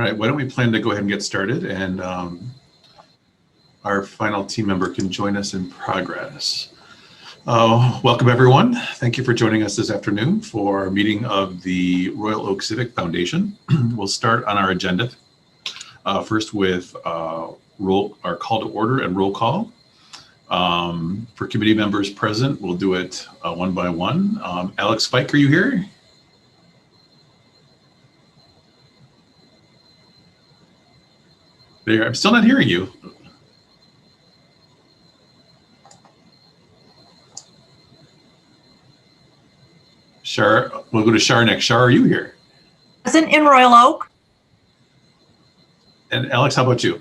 right, why don't we plan to go ahead and get started, and our final team member can join us in progress. Welcome everyone. Thank you for joining us this afternoon for our meeting of the Royal Oak Civic Foundation. We'll start on our agenda first with our call to order and roll call. For committee members present, we'll do it one by one. Alex Fike, are you here? There, I'm still not hearing you. Shar, we'll go to Shar next. Shar, are you here? Present in Royal Oak. And Alex, how about you?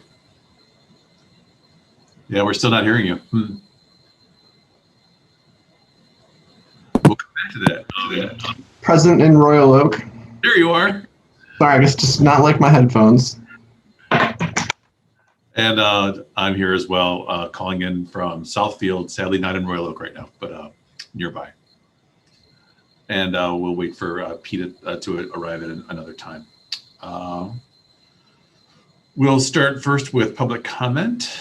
Yeah, we're still not hearing you. We'll come back to that. Present in Royal Oak. There you are. Sorry, I guess just not like my headphones. And I'm here as well, calling in from Southfield, sadly not in Royal Oak right now, but nearby. And we'll wait for Pete to arrive at another time. We'll start first with public comment.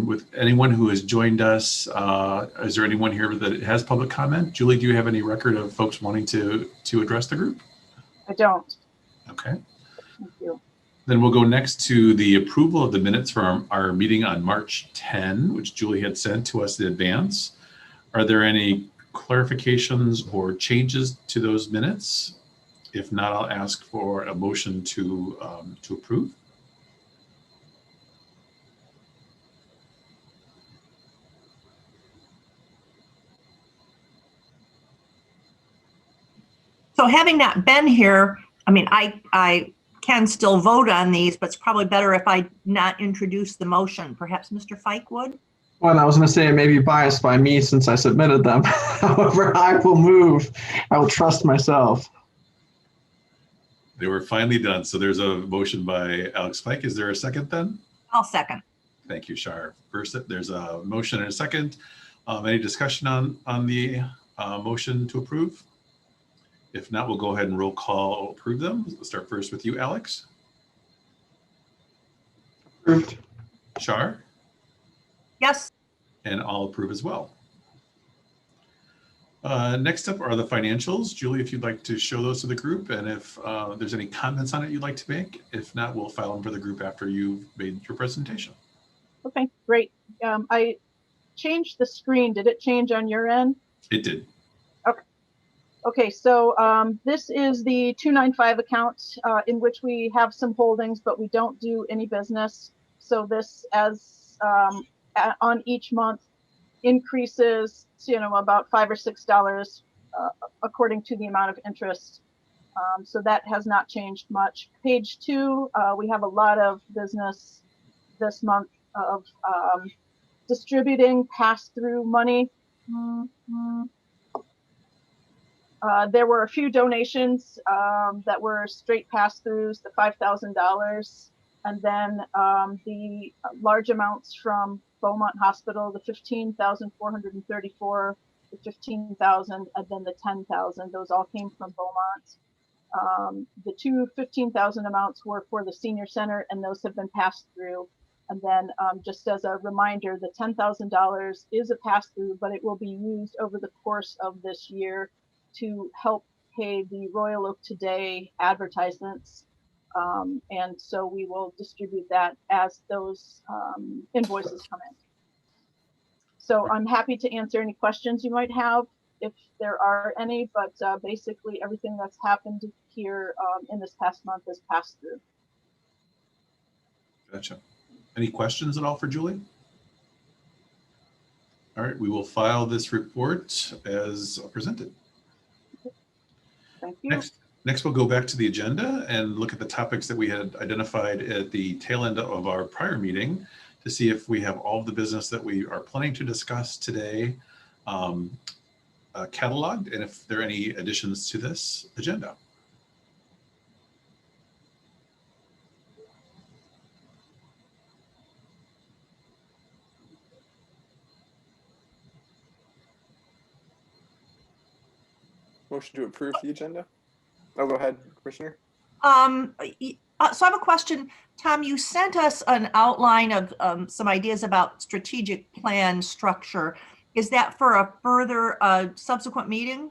With anyone who has joined us, is there anyone here that has public comment? Julie, do you have any record of folks wanting to address the group? I don't. Okay. Thank you. Then we'll go next to the approval of the minutes from our meeting on March 10, which Julie had sent to us in advance. Are there any clarifications or changes to those minutes? If not, I'll ask for a motion to approve. So having not been here, I mean, I can still vote on these, but it's probably better if I not introduce the motion. Perhaps Mr. Fike would? Well, I was going to say it may be biased by me since I submitted them. However, I will move. I will trust myself. They were finally done. So there's a motion by Alex Fike. Is there a second then? I'll second. Thank you, Shar. First, there's a motion and a second. Any discussion on the motion to approve? If not, we'll go ahead and roll call approve them. We'll start first with you, Alex. Approved. Shar? Yes. And I'll approve as well. Next up are the financials. Julie, if you'd like to show those to the group, and if there's any comments on it you'd like to make. If not, we'll file them for the group after you've made your presentation. Okay, great. I changed the screen. Did it change on your end? It did. Okay, so this is the 295 account in which we have some holdings, but we don't do any business. So this, as on each month, increases, about $5 or $6 according to the amount of interest. So that has not changed much. Page 2, we have a lot of business this month of distributing pass-through money. There were a few donations that were straight pass-throughs, the $5,000, and then the large amounts from Beaumont Hospital, the $15,434, the $15,000, and then the $10,000. Those all came from Beaumont. The two $15,000 amounts were for the senior center, and those have been passed through. And then just as a reminder, the $10,000 is a pass-through, but it will be used over the course of this year to help pay the Royal Oak Today advertisements. And so we will distribute that as those invoices come in. So I'm happy to answer any questions you might have if there are any, but basically everything that's happened here in this past month is passed through. Gotcha. Any questions at all for Julie? All right, we will file this report as presented. Thank you. Next, we'll go back to the agenda and look at the topics that we had identified at the tail end of our prior meeting to see if we have all of the business that we are planning to discuss today cataloged, and if there are any additions to this agenda. Motion to approve the agenda. Oh, go ahead, Commissioner. So I have a question. Tom, you sent us an outline of some ideas about strategic plan structure. Is that for a further subsequent meeting?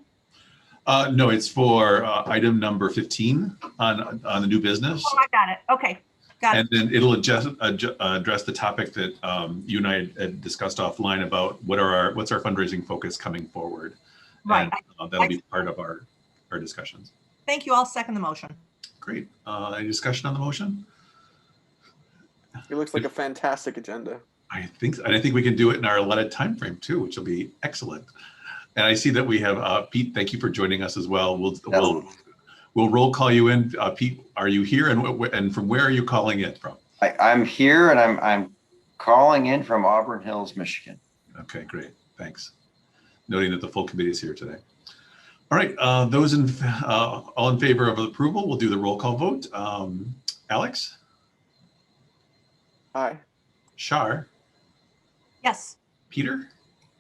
No, it's for item number 15 on the new business. Oh, I got it. Okay, got And it. then it'll address the topic that you and I had discussed offline about what's our fundraising focus coming forward. Right. And, that'll be part of our discussions. Thank you. I'll second the motion. Great. Any discussion on the motion? It looks like a fantastic agenda. I think we can do it in our allotted time frame too, which will be excellent. And I see that we have Pete. Thank you for joining us as well. We'll roll call you in. Pete, are you here, and from where are you calling in from? I'm here, and I'm calling in from Auburn Hills, Michigan. Okay, great. Thanks. Noting that the full committee is here today. All right, those all in favor of approval, we'll do the roll call vote. Alex? Aye. Shar? Yes. Peter?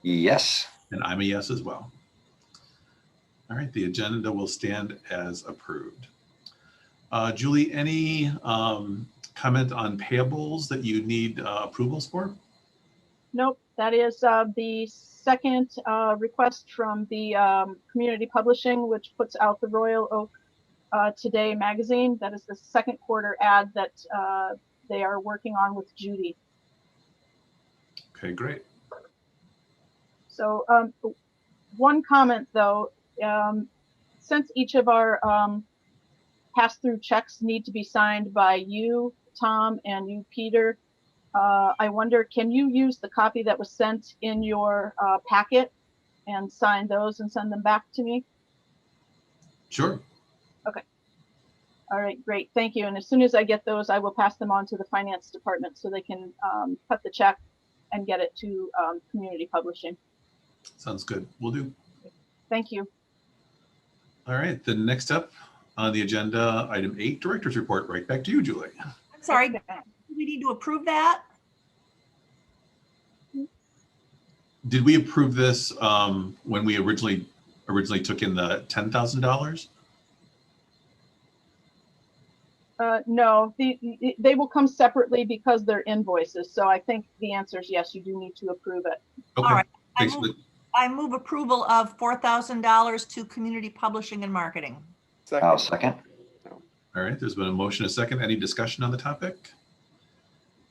Yes. And I'm a yes as well. All right, the agenda will stand as approved. Julie, any comment on payables that you need approvals for? Nope, that is the second request from the community publishing, which puts out the Royal Oak Today magazine. That is the second quarter ad that they are working on with Judy. Okay, great. So one comment though, since each of our pass-through checks need to be signed by you, Tom, and you, Peter, I wonder, can you use the copy that was sent in your packet and sign those and send them back to me? Sure. Okay. All right, great. Thank you. And as soon as I get those, I will pass them on to the finance department so they can cut the check and get it to community publishing. Sounds good. We'll do. Thank you. All right, the next up on the agenda, item 8, director's report. Right back to you, Julie. I'm sorry. Okay. Do we need to approve that? Did we approve this when we originally took in the $10,000? No, they will come separately because they're invoices. So I think the answer is yes, you do need to approve it. Okay. All right. Thanks for the, I move approval of $4,000 to community publishing and marketing. I'll second. all right, there's been a motion, a second. Any discussion on the topic?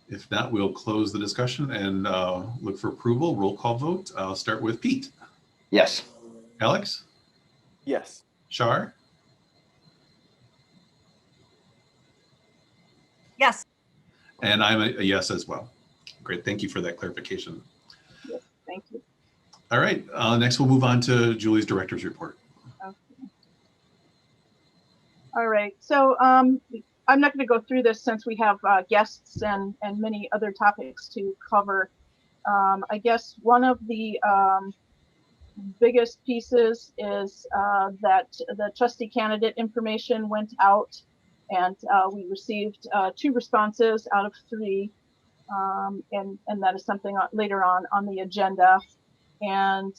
If not, we'll close the discussion and look for approval. Roll call vote. I'll start with Pete. Yes. Alex? Yes. Shar? Yes. And I'm a yes as well. Great, thank you for that clarification. Yes, thank you. All right, next we'll move on to Julie's director's report. Okay. All right, so I'm not going to go through this since we have guests and many other topics to cover. I guess one of the biggest pieces is that the trustee candidate information went out, and we received 2 responses out of 3, and that is something later on the agenda, and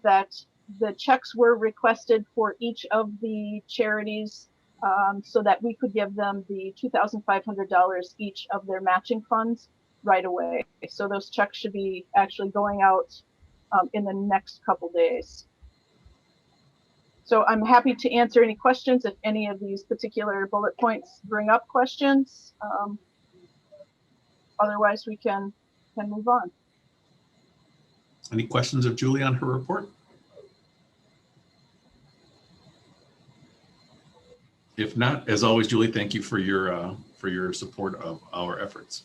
that the checks were requested for each of the charities so that we could give them the $2,500 each of their matching funds right away. So those checks should be actually going out in the next couple days. So I'm happy to answer any questions if any of these particular bullet points bring up questions. Otherwise, we can move on. Any questions of Julie on her report? If not, as always, Julie, thank you for your support of our efforts.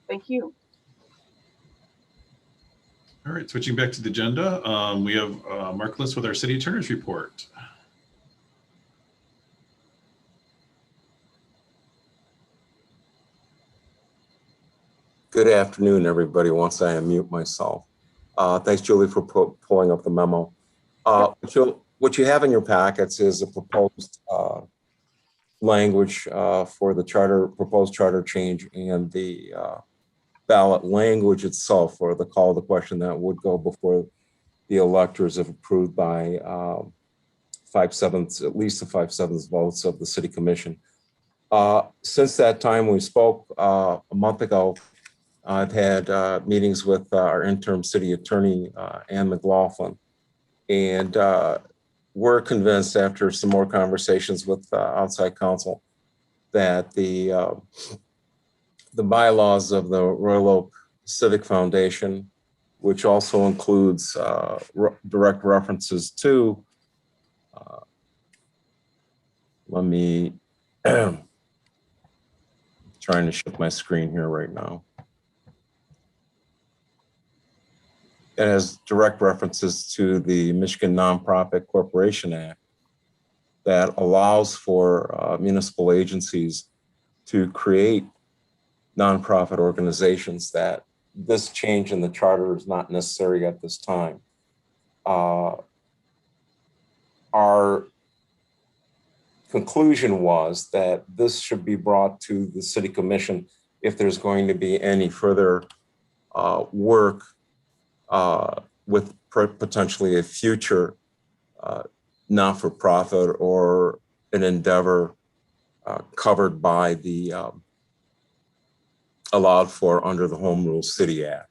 Thank you. All right, switching back to the agenda, we have Mark List with our city attorney's report. Good afternoon, everybody, once I unmute myself. Thanks, Julie, for pulling up the memo. What you have in your packets is a proposed language for the proposed charter change, and the ballot language itself for the call to question that would go before the electors if approved by at least the 5/7 votes of the city commission. Since that time we spoke a month ago, I've had meetings with our interim city attorney, Ann McLaughlin, and we're convinced after some more conversations with outside counsel that the bylaws of the Royal Oak Civic Foundation, which also includes direct references to, let me, trying to shift my screen here right now. It has direct references to the Michigan Nonprofit Corporation Act that allows for municipal agencies to create nonprofit organizations. That this change in the charter is not necessary at this time. Our conclusion was that this should be brought to the City Commission if there's going to be any further work with potentially a future not-for-profit or an endeavor covered by the allowed for under the Home Rule City Act.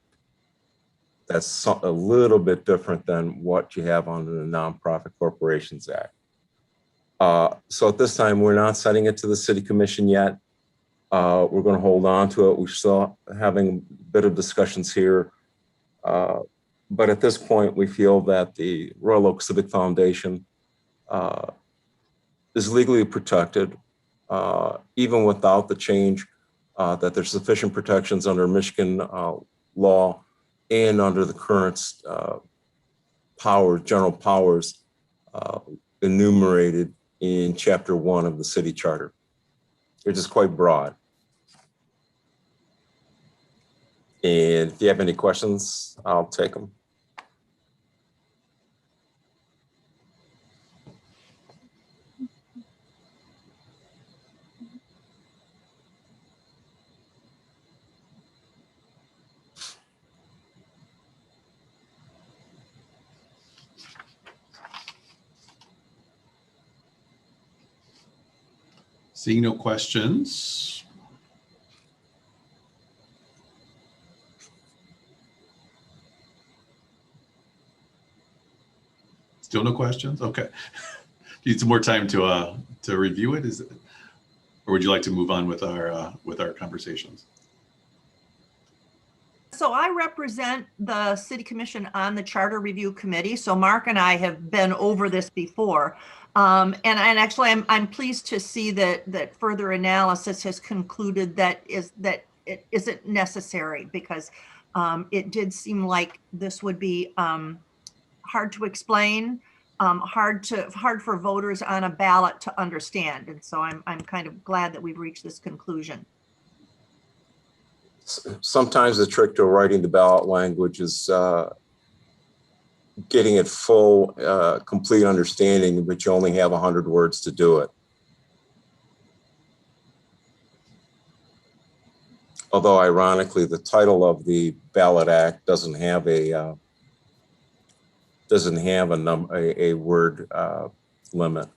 That's a little bit different than what you have under the Nonprofit Corporations Act. So at this time, we're not sending it to the City Commission yet. We're going to hold on to it. We're still having a bit of discussions here. But at this point, we feel that the Royal Oak Civic Foundation is legally protected, even without the change, that there's sufficient protections under Michigan law and under the current general powers enumerated in Chapter 1 of the city charter. They're just quite broad. And if you have any questions, I'll take them. Seeing no questions. Still no questions? Okay. Need some more time to review it, is it? Or would you like to move on with our conversations? So I represent the City Commission on the Charter Review Committee. So Mark and I have been over this before. And actually, I'm pleased to see that further analysis has concluded that it isn't necessary, because it did seem like this would be hard to explain, hard for voters on a ballot to understand. And so I'm kind of glad that we've reached this conclusion. Sometimes the trick to writing the ballot language is getting it full, complete understanding, but you only have 100 words to do it. Although ironically, the title of the ballot act doesn't have a word limit.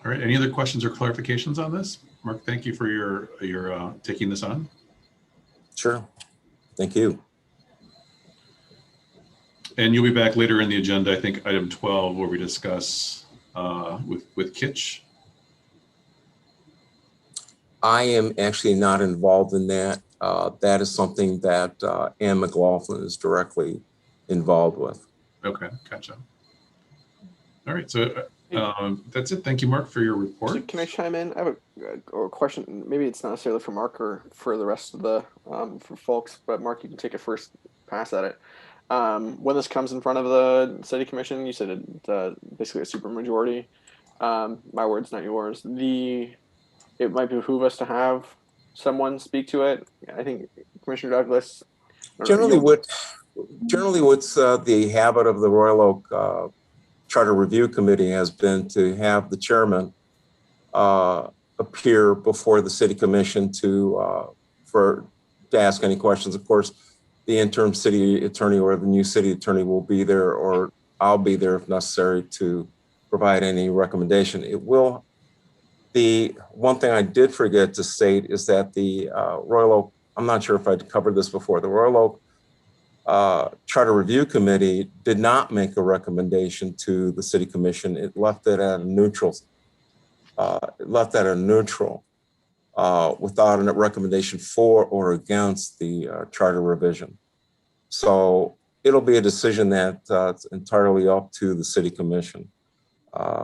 All right, any other questions or clarifications on this? Mark, thank you for your taking this on. Sure, thank you. And you'll be back later in the agenda, I think item 12, where we discuss with Kitch. I am actually not involved in that. That is something that Ann McLaughlin is directly involved with. Okay, gotcha. All right, so that's it. Thank you, Mark, for your report. So can I chime in? I have a question. Maybe it's not necessarily for Mark or for the rest of the for folks, but Mark, you can take a first pass at it. When this comes in front of the City Commission, you said it basically a supermajority. My words, not yours. It might behoove us to have someone speak to it. I think Commissioner Douglas. Generally, what's the habit of the Royal Oak Charter Review Committee has been to have the chairman appear before the City Commission to ask any questions. Of course, the interim city attorney or the new city attorney will be there, or I'll be there if necessary to provide any recommendation. The one thing I did forget to state is that the Royal Oak, I'm not sure if I'd covered this before, the Royal Oak Charter Review Committee did not make a recommendation to the City Commission. It left it at a neutral. Without a recommendation for or against the charter revision. So it'll be a decision that's entirely up to the City Commission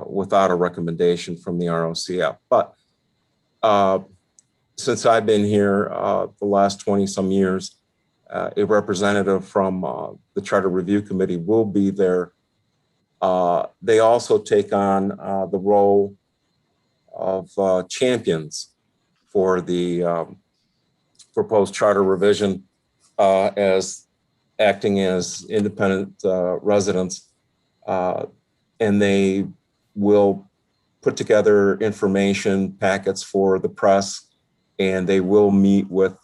without a recommendation from the ROCF. But since I've been here the last 20 some years, a representative from the Charter Review Committee will be there. They also take on the role of champions for the proposed charter revision as acting as independent residents. And they will put together information packets for the press, and they will meet with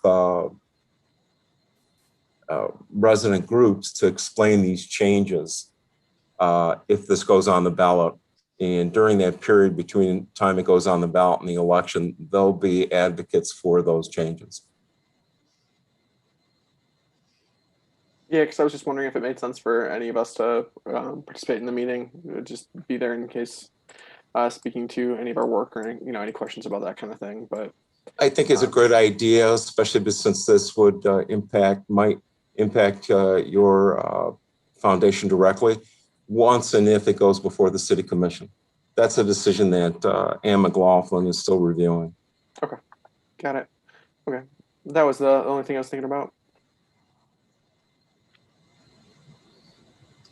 resident groups to explain these changes if this goes on the ballot. And during that period between the time it goes on the ballot and the election, they'll be advocates for those changes. Yeah, because I was just wondering if it made sense for any of us to participate in the meeting, just be there in case speaking to any of our work or any questions about that kind of thing. But I think it's a great idea, especially since this would might impact your foundation directly once and if it goes before the City Commission. That's a decision that Ann McLaughlin is still reviewing. Okay, got it. Okay, that was the only thing I was thinking about.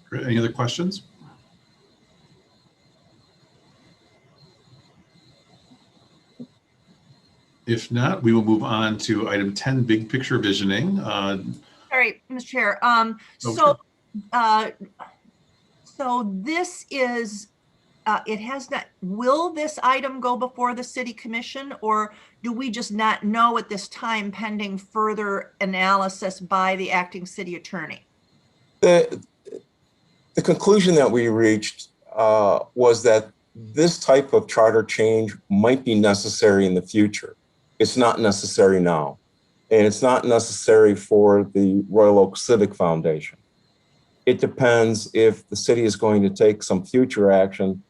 Great. Any other questions? If not, we will move on to item 10, big picture visioning. All right, Mr. Chair. So this is, it has not, will this item go before the City Commission, or do we just not know at this time pending further analysis by the acting city attorney? The conclusion that we reached was that this type of charter change might be necessary in the future. It's not necessary now. And it's not necessary for the Royal Oak Civic Foundation. It depends if the city is going to take some future action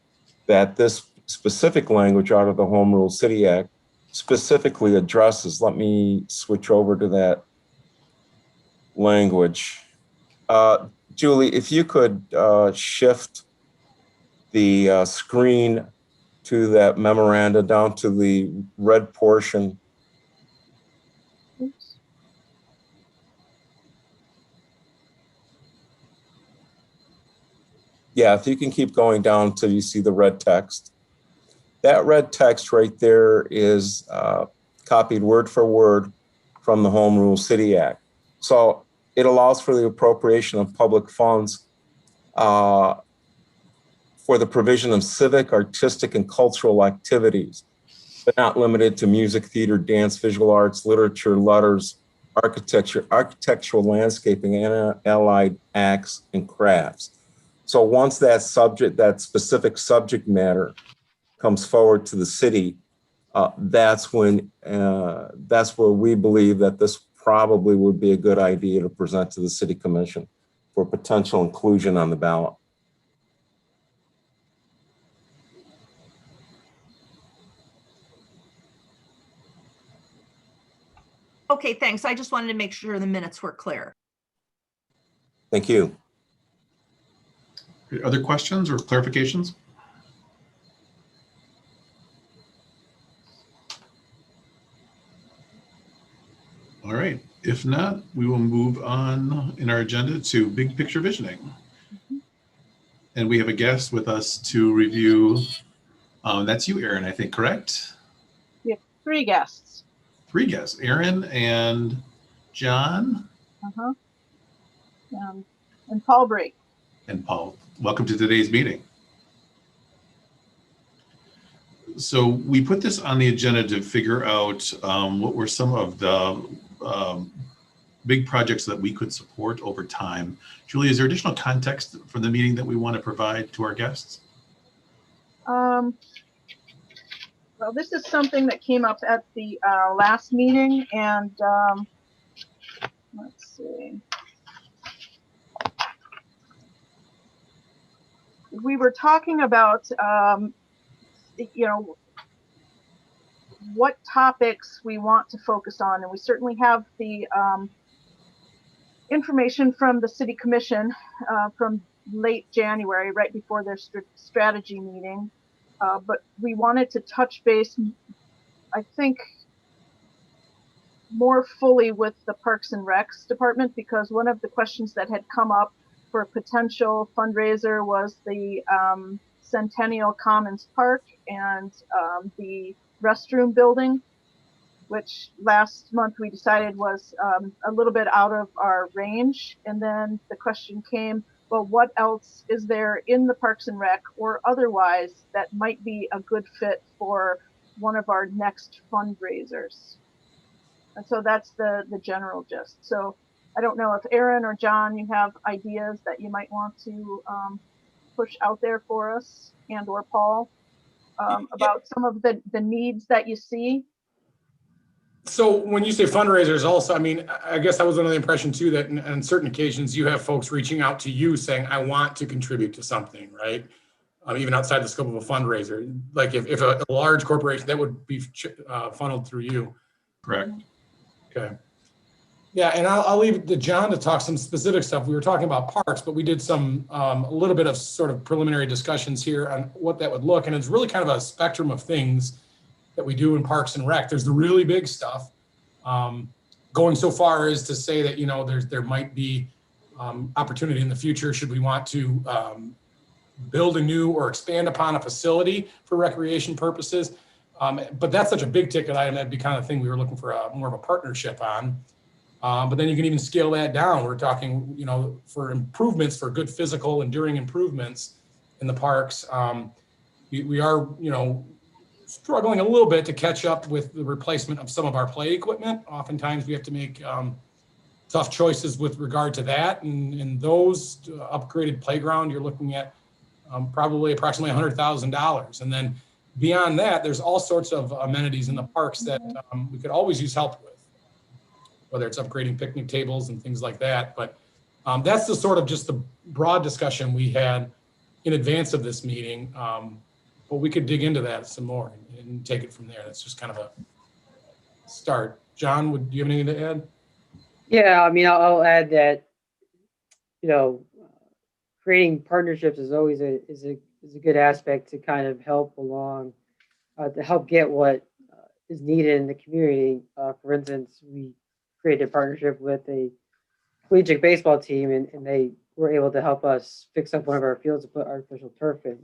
that this specific language out of the Home Rule City Act specifically addresses. Let me switch over to that language. Julie, if you could shift the screen to that memoranda down to the red portion. Oops. Yeah, if you can keep going down until you see the red text. That red text right there is copied word for word from the Home Rule City Act. So it allows for the appropriation of public funds for the provision of civic, artistic, and cultural activities, but not limited to music, theater, dance, visual arts, literature, letters, architecture, architectural landscaping, and allied acts and crafts. So once that specific subject matter comes forward to the city, that's where we believe that this probably would be a good idea to present to the City Commission for potential inclusion on the ballot. Okay, thanks. I just wanted to make sure the minutes were clear. Thank you. Other questions or clarifications? All right. If not, we will move on in our agenda to big picture visioning. And we have a guest with us to review. That's you, Aaron, I think, correct? We have 3 guests. 3 guests, Aaron and John. And Paul Brake. And Paul, welcome to today's meeting. So we put this on the agenda to figure out what were some of the big projects that we could support over time. Julie, is there additional context for the meeting that we want to provide to our guests? Well, this is something that came up at the last meeting, and let's see. We were talking about, you know, what topics we want to focus on, and we certainly have the information from the City Commission from late January, right before their strategy meeting. But we wanted to touch base, I think, more fully with the Parks and Recs department, because one of the questions that had come up for a potential fundraiser was the Centennial Commons Park and the restroom building, which last month we decided was a little bit out of our range. And then the question came, well, what else is there in the Parks and Rec or otherwise that might be a good fit for one of our next fundraisers? And so that's the general gist. So I don't know if Aaron or John, you have ideas that you might want to push out there for us, and or Paul, about some of the needs that you see. So when you say fundraisers also, I mean, I guess I was under the impression too that on certain occasions you have folks reaching out to you saying, I want to contribute to something, right? Even outside the scope of a fundraiser. Like if a large corporation, that would be funneled through you. Correct. Okay. Yeah, and I'll leave it to John to talk some specific stuff. We were talking about parks, but we did some a little bit of sort of preliminary discussions here on what that would look. And it's really kind of a spectrum of things that we do in Parks and Rec. There's the really big stuff. Going so far as to say that, you know, there might be opportunity in the future should we want to build a new or expand upon a facility for recreation purposes. But that's such a big ticket item, that'd be kind of thing we were looking for more of a partnership on. But then you can even scale that down. We're talking, you know, for improvements, for good physical, enduring improvements in the parks. We are, you know, struggling a little bit to catch up with the replacement of some of our play equipment. Oftentimes we have to make tough choices with regard to that. And those upgraded playground, you're looking at probably approximately $100,000. And then beyond that, there's all sorts of amenities in the parks that we could always use help with, whether it's upgrading picnic tables and things like that. But that's the sort of just the broad discussion we had in advance of this meeting. But we could dig into that some more and take it from there. That's just kind of a start. John, do you have anything to add? Yeah, I mean, I'll add that, you know, creating partnerships is always a good aspect to kind of help along, to help get what is needed in the community. For instance, we created a partnership with a collegiate baseball team, and they were able to help us fix up one of our fields to put artificial turf in.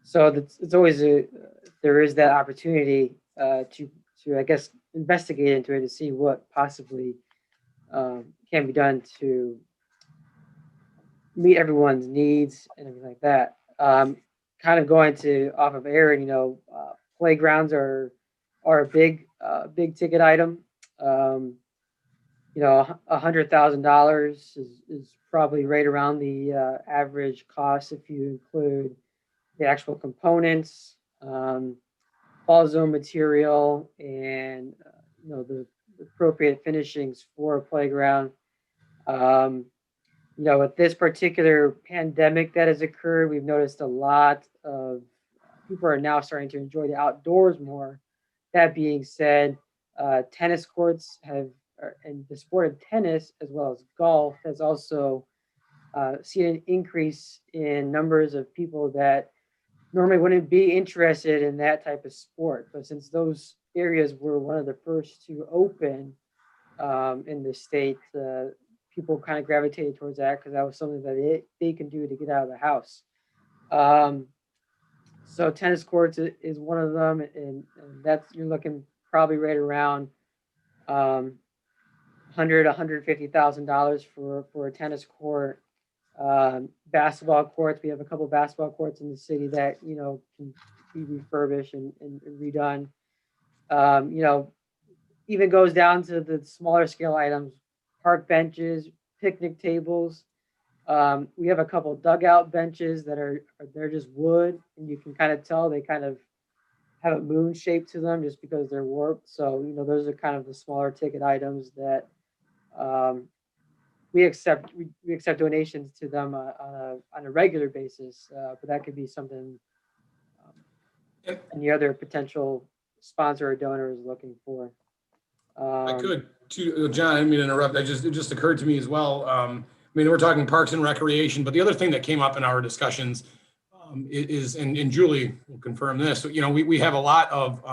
So it's always there is that opportunity to I guess investigate into it to see what possibly can be done to meet everyone's needs and everything like that. Kind of going to off of Aaron, you know, playgrounds are a big ticket item. You know, $100,000 is probably right around the average cost if you include the actual components, ball zone material, and you know, the appropriate finishings for a playground. You know, with this particular pandemic that has occurred, we've noticed a lot of people are now starting to enjoy the outdoors more. That being said, tennis courts and the sport of tennis as well as golf has also seen an increase in numbers of people that normally wouldn't be interested in that type of sport. But since those areas were one of the first to open in the state, people kind of gravitated towards that because that was something that they can do to get out of the house. So tennis courts is one of them, and that's, you're looking probably right around $150,000 for a tennis court. Basketball courts, we have a couple basketball courts in the city that, you know, can be refurbished and redone. You know, even goes down to the smaller scale items, park benches, picnic tables. We have a couple dugout benches that they're just wood, and you can kind of tell they kind of have a moon shape to them just because they're warped. So, those are kind of the smaller ticket items that we accept. We accept donations to them on a regular basis, but that could be something any other potential sponsor or donor is looking for. I could, John, I didn't mean to interrupt. It just occurred to me as well. I mean, we're talking parks and recreation, but the other thing that came up in our discussions is, and Julie will confirm this, we have a lot of,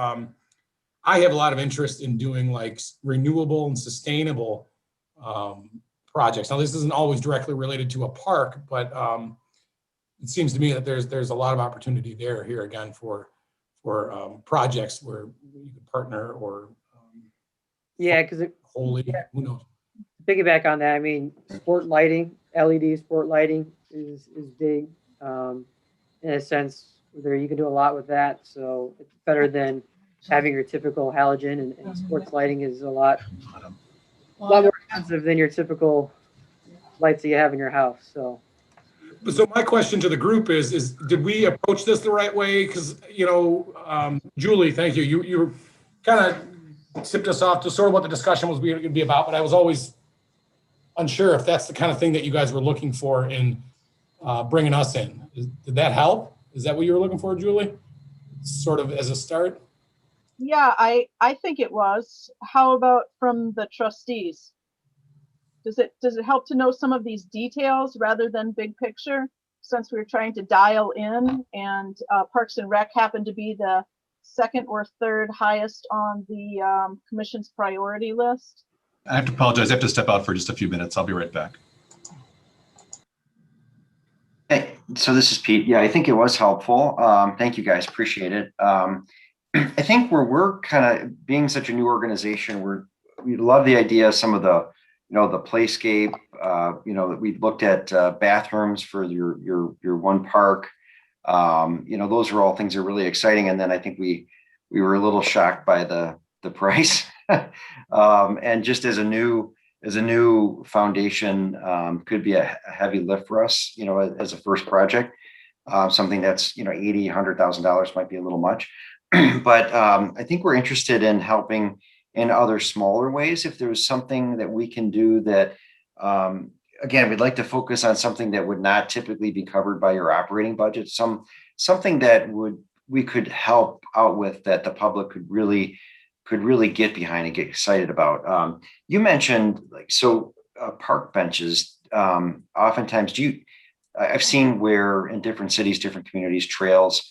I have a lot of interest in doing like renewable and sustainable projects. Now, this isn't always directly related to a park, but it seems to me that there's a lot of opportunity here again for projects where you could partner or Yeah, because wholly, who knows? piggyback on that, I mean, sport lighting, LED sport lighting is big. In a sense, where you can do a lot with that. So it's better than having your typical halogen, and sports lighting is a lot more expensive than your typical lights that you have in your house. So my question to the group is did we approach this the right way? Because, Julie, thank you. You kind of tipped us off to sort of what the discussion was going to be about, but I was always unsure if that's the kind of thing that you guys were looking for in bringing us in. Did that help? Is that what you were looking for, Julie? Sort of as a start? Yeah, I think it was. How about from the trustees? Does it help to know some of these details rather than big picture? Since we were trying to dial in, and Parks and Rec happened to be the second or third highest on the commission's priority list. I have to apologize. I have to step out for just a few minutes. I'll be right back. Hey, so this is Pete. Yeah, I think it was helpful. Thank you guys. Appreciate it. I think where we're kind of being such a new organization, we love the idea of some of the, the playscape, that we looked at bathrooms for your one park. Those are all things that are really exciting. And then I think we were a little shocked by the price. And just as a new foundation, could be a heavy lift for us, as a first project. Something that's, $80,000, $100,000 might be a little much. But I think we're interested in helping in other smaller ways. If there's something that we can do that, again, we'd like to focus on something that would not typically be covered by your operating budget. Something that we could help out with, that the public could really get behind and get excited about. You mentioned park benches. Oftentimes, I've seen where in different cities, different communities, trails,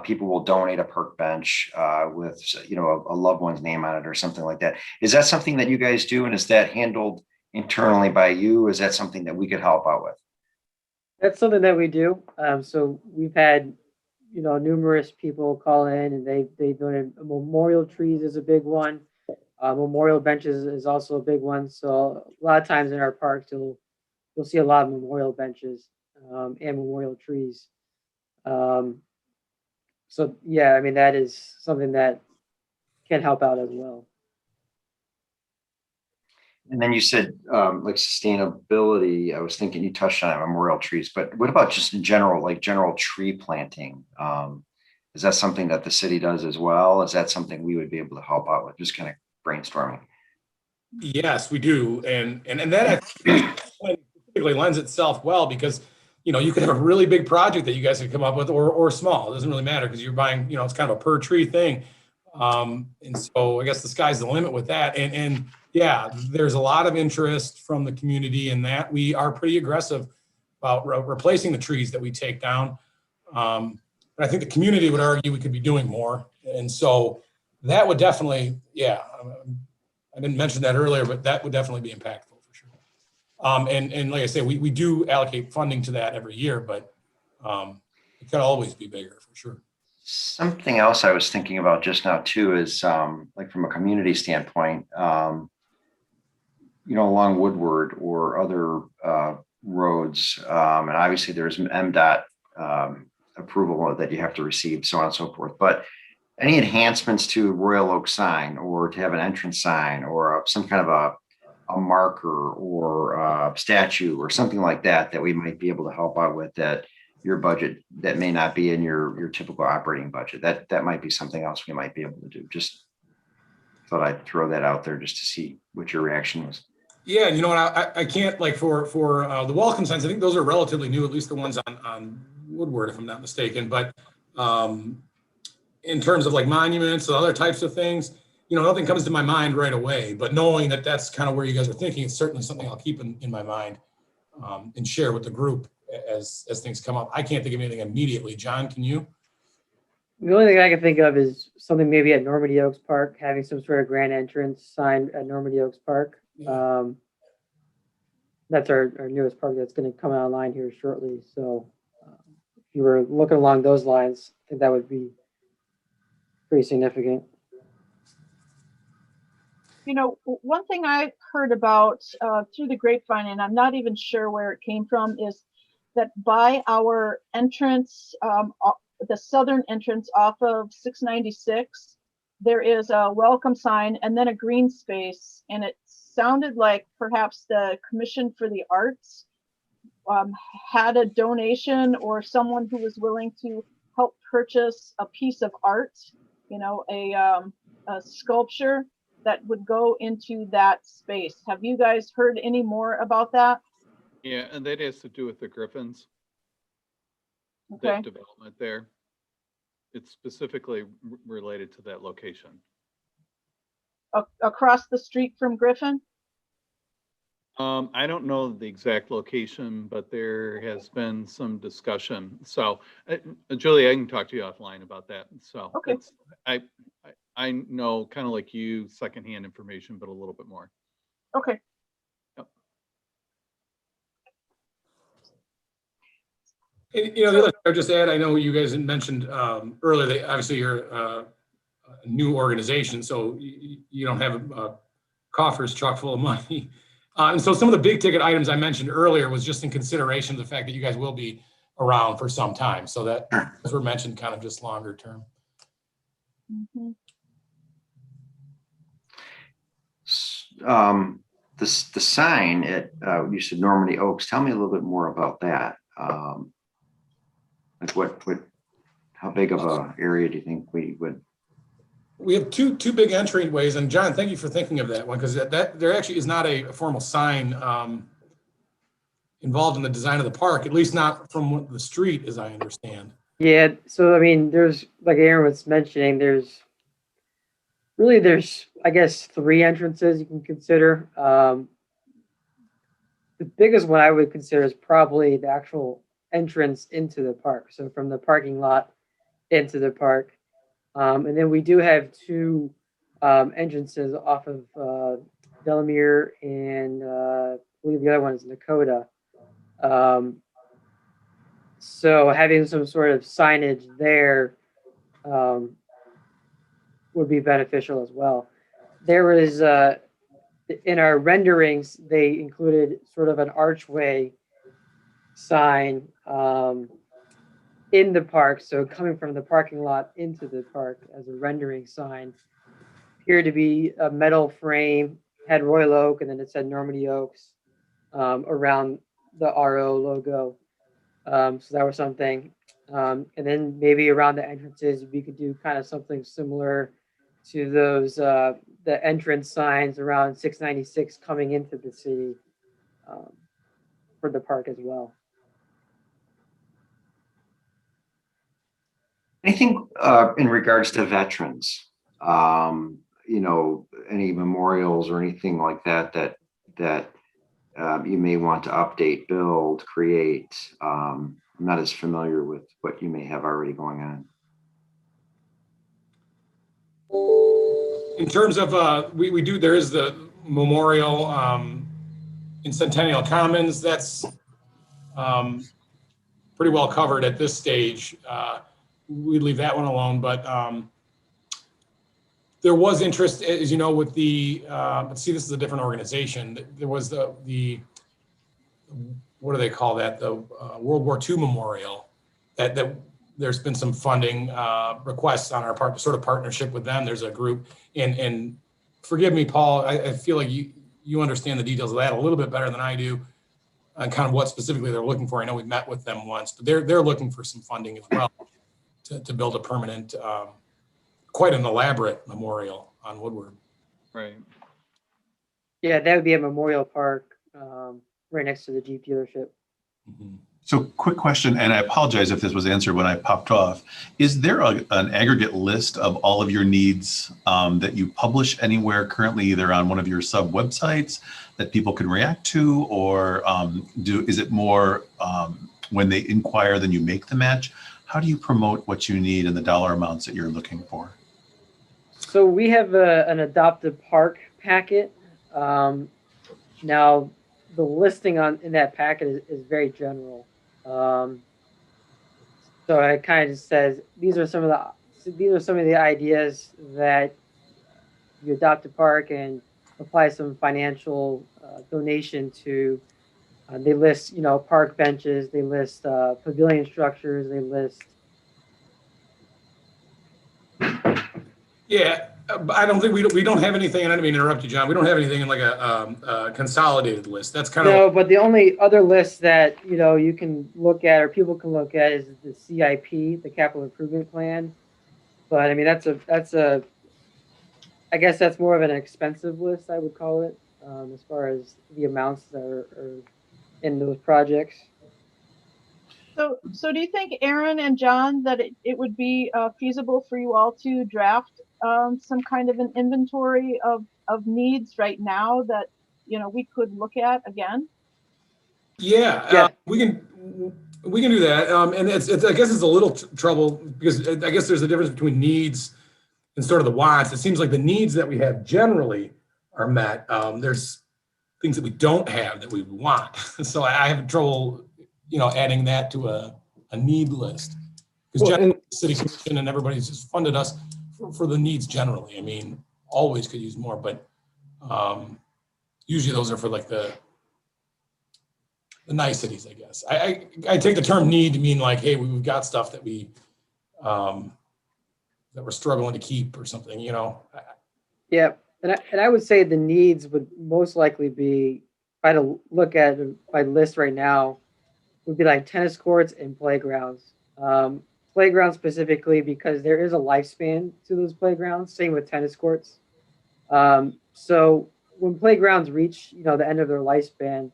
people will donate a park bench with a loved one's name on it or something like that. Is that something that you guys do, and is that handled internally by you? Is that something that we could help out with? that's something that we do. So we've had numerous people call in, and they donated. Memorial trees is a big one. Memorial benches is also a big one. So a lot of times in our parks, you'll see a lot of memorial benches and memorial trees. So yeah, I mean, that is something that can help out as well. And then you said sustainability. I was thinking you touched on memorial trees, but what about just in general, like general tree planting? Is that something that the city does as well? Is that something we would be able to help out with? Just kind of brainstorming. Yes, we do. And that particularly lends itself well because, you could have a really big project that you guys could come up with or small. It doesn't really matter because you're buying, it's kind of a per tree thing. And so I guess the sky's the limit with that. And yeah, there's a lot of interest from the community in that. We are pretty aggressive about replacing the trees that we take down. But I think the community would argue we could be doing more. And so that would definitely, I didn't mention that earlier, but that would definitely be impactful for sure. And like I say, we do allocate funding to that every year, but it could always be bigger for sure. Something else I was thinking about just now too is like from a community standpoint, along Woodward or other roads, and obviously there's MDOT approval that you have to receive, so on and so forth. But any enhancements to Royal Oak sign, or to have an entrance sign, or some kind of a marker or a statue or something like that, that we might be able to help out with, that your budget that may not be in your typical operating budget, that might be something else we might be able to do. Just thought I'd throw that out there just to see what your reaction was. Yeah, you know what, I can't, like, for the welcome signs, I think those are relatively new, at least the ones on Woodward, if I'm not mistaken. But in terms of like monuments and other types of things, you know, nothing comes to my mind right away. But knowing that that's kind of where you guys are thinking, it's certainly something I'll keep in my mind and share with the group as things come up. I can't think of anything immediately. John, can you? The only thing I can think of is something maybe at Normandy Oaks Park, having some sort of grand entrance sign at Normandy Oaks Park. That's our newest park that's going to come online here shortly. So if you were looking along those lines, I think that would be pretty significant. You know, one thing I heard about through the grapevine, and I'm not even sure where it came from, is that by our entrance, the southern entrance off of 696, there is a welcome sign and then a green space. And it sounded like perhaps the Commission for the Arts had a donation, or someone who was willing to help purchase a piece of art, you know, a sculpture that would go into that space. Have you guys heard any more about that? Yeah, and that has to do with the Griffins. Okay. That development there. It's specifically related to that location. Across the street from Griffin? I don't know the exact location, but there has been some discussion. So, Julie, I can talk to you offline about that. So, okay. I know, kind of like you, secondhand information, but a little bit more. Okay. Yep. And, you know, the other thing I would just add, I know you guys had mentioned earlier that obviously you're a new organization, so you don't have coffers chock full of money. And so some of the big ticket items I mentioned earlier was just in consideration of the fact that you guys will be around for some time. So that, as were mentioned, kind of just longer term. Mm-hmm. The sign at you said Normandy Oaks. Tell me a little bit more about that. Like how big of a area do you think we would? We have two big entryways, and John, thank you for thinking of that one, because that there actually is not a formal sign involved in the design of the park, at least not from the street, as I understand. Yeah, so I mean, there's, like Aaron was mentioning, there's I guess 3 entrances you can consider. The biggest one I would consider is probably the actual entrance into the park. So from the parking lot into the park. And then we do have 2 entrances off of Delamere, and I believe the other one is Nakota. So having some sort of signage there would be beneficial as well. There was, in our renderings, they included sort of an archway sign in the park. So coming from the parking lot into the park as a rendering sign, appeared to be a metal frame, had Royal Oak, and then it said Normandy Oaks around the RO logo. So that was something. And then maybe around the entrances, we could do kind of something similar to those, the entrance signs around 696 coming into the city for the park as well. Anything in regards to veterans, you know, any memorials or anything like that you may want to update, build, create? I'm not as familiar with what you may have already going on. In terms of, we do, there is the memorial in Centennial Commons. That's pretty well covered at this stage. We leave that one alone, but there was interest, as you know, with the, let's see, this is a different organization. There was the what do they call that? The World War II memorial that there's been some funding requests on our part, sort of partnership with them. There's a group, and forgive me, Paul, I feel like you understand the details of that a little bit better than I do, and kind of what specifically they're looking for. I know we met with them once, but they're looking for some funding as well to build a permanent, quite an elaborate memorial on Woodward. Right. Yeah, that would be a memorial park right next to the Jeep dealership. Mm-hmm. So quick question, and I apologize if this was answered when I popped off. Is there an aggregate list of all of your needs that you publish anywhere currently, either on one of your sub websites that people can react to, or is it more when they inquire, then you make the match? How do you promote what you need and the dollar amounts that you're looking for? So we have an adopted park packet. Now, the listing in that packet is very general. So it kind of says these are some of the ideas that you adopt a park and apply some financial donation to. They list, park benches. They list pavilion structures. They list. Yeah, but I don't think we don't have anything, and I didn't mean to interrupt you, John. We don't have anything in like a consolidated list. That's kind of No, but the only other list that you can look at or people can look at is the CIP, the Capital Improvement Plan. But I mean that's a I guess that's more of an expensive list, I would call it, as far as the amounts that are in those projects. So do you think, Aaron and John, that it would be feasible for you all to draft some kind of an inventory of needs right now that we could look at again? Yeah. We can do that, and it's I guess it's a little trouble because I guess there's a difference between needs and sort of the wants. It seems like the needs that we have generally are met. There's things that we don't have that we want, so I have trouble adding that to a need list, because generally the city commission and everybody's just funded us for the needs generally. I mean, always could use more, but usually those are for like the niceties, I guess. I take the term need to mean like, hey, we've got stuff that that we're struggling to keep or something, Yeah, and I would say the needs would most likely be, if I had to look at my list right now, would be like tennis courts and playgrounds. Playgrounds specifically because there is a lifespan to those playgrounds. Same with tennis courts. So when playgrounds reach the end of their lifespan,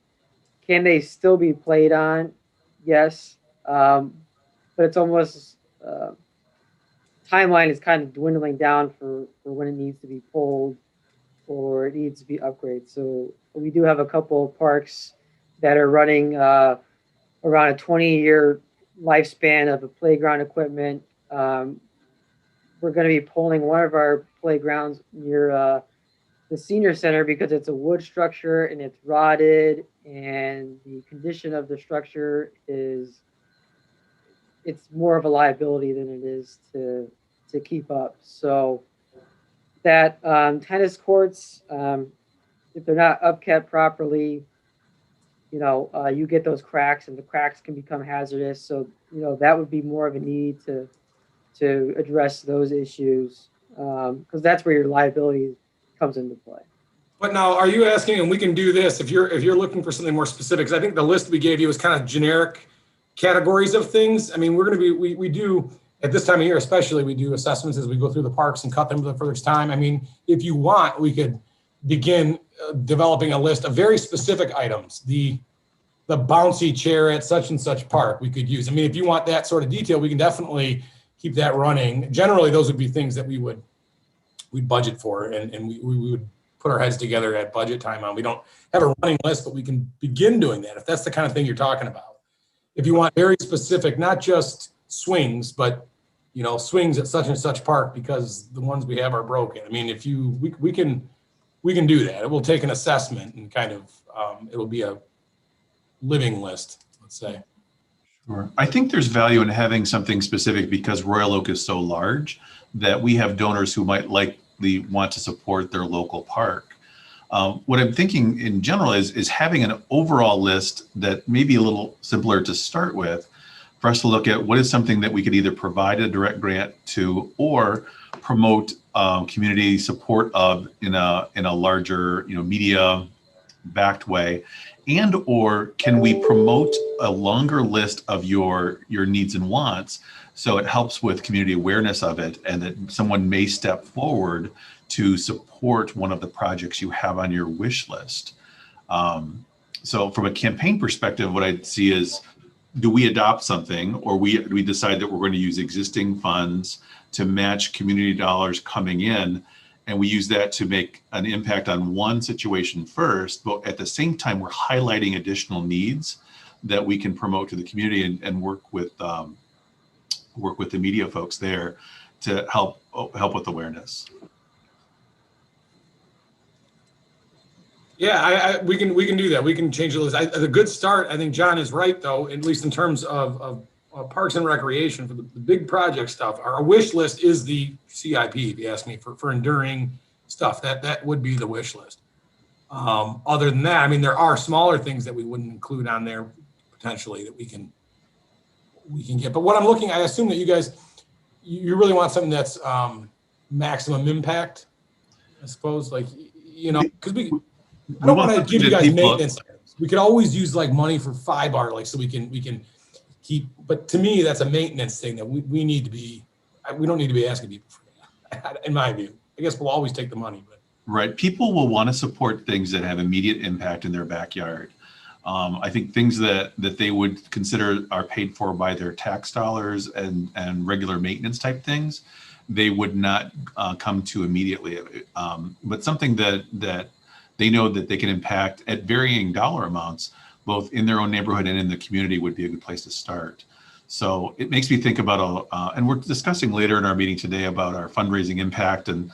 can they still be played on? Yes, but it's almost timeline is kind of dwindling down for when it needs to be pulled or it needs to be upgraded. So we do have a couple of parks that are running around a 20-year lifespan of the playground equipment. We're going to be pulling one of our playgrounds near the senior center because it's a wood structure and it's rotted, and the condition of the structure it's more of a liability than it is to keep up. So that tennis courts, if they're not upkept properly, you get those cracks, and the cracks can become hazardous. So that would be more of a need to address those issues, because that's where your liability comes into play. But now, are you asking, and we can do this if you're looking for something more specific? Because I think the list we gave you was kind of generic categories of things. I mean, we're going to be we do at this time of year, especially, we do assessments as we go through the parks and cut them for the first time. I mean, if you want, we could begin developing a list of very specific items. The bouncy chair at such and such park we could use. I mean, if you want that sort of detail, we can definitely keep that running. Generally, those would be things that we'd budget for, and we would put our heads together at budget time on. We don't have a running list, but we can begin doing that if that's the kind of thing you're talking about. If you want very specific, not just swings, but swings at such and such park because the ones we have are broken. I mean, we can do that. It will take an assessment and kind of it will be a living list, let's say. Sure. I think there's value in having something specific because Royal Oak is so large that we have donors who might likely want to support their local park. What I'm thinking in general is having an overall list that may be a little simpler to start with, for us to look at what is something that we could either provide a direct grant to or promote community support of in a larger, media backed way, and or can we promote a longer list of your needs and wants so it helps with community awareness of it, and that someone may step forward to support one of the projects you have on your wish list. So from a campaign perspective, what I'd see is, do we adopt something, or we decide that we're going to use existing funds to match community dollars coming in, and we use that to make an impact on one situation first, but at the same time, we're highlighting additional needs that we can promote to the community and work with the media folks there to help with awareness. Yeah, we can do that. We can change the list. The good start, I think John is right, though, at least in terms of Parks and Recreation for the big project stuff. Our wish list is the CIP, if you ask me, for enduring stuff. That would be the wish list. Other than that, I mean, there are smaller things that we wouldn't include on there potentially that we can get. But what I'm looking, I assume that you guys, you really want something that's maximum impact, I suppose, like, because I don't want to give you guys maintenance items. We could always use like money for five art, like, so we can keep, but to me, that's a maintenance thing that we need to be, we don't need to be asking people for that, in my view. I guess we'll always take the money, but. Right. People will want to support things that have immediate impact in their backyard. I think things that they would consider are paid for by their tax dollars and regular maintenance type things, they would not come to immediately. But something that they know that they can impact at varying dollar amounts, both in their own neighborhood and in the community, would be a good place to start. So it makes me think about, and we're discussing later in our meeting today about our fundraising impact and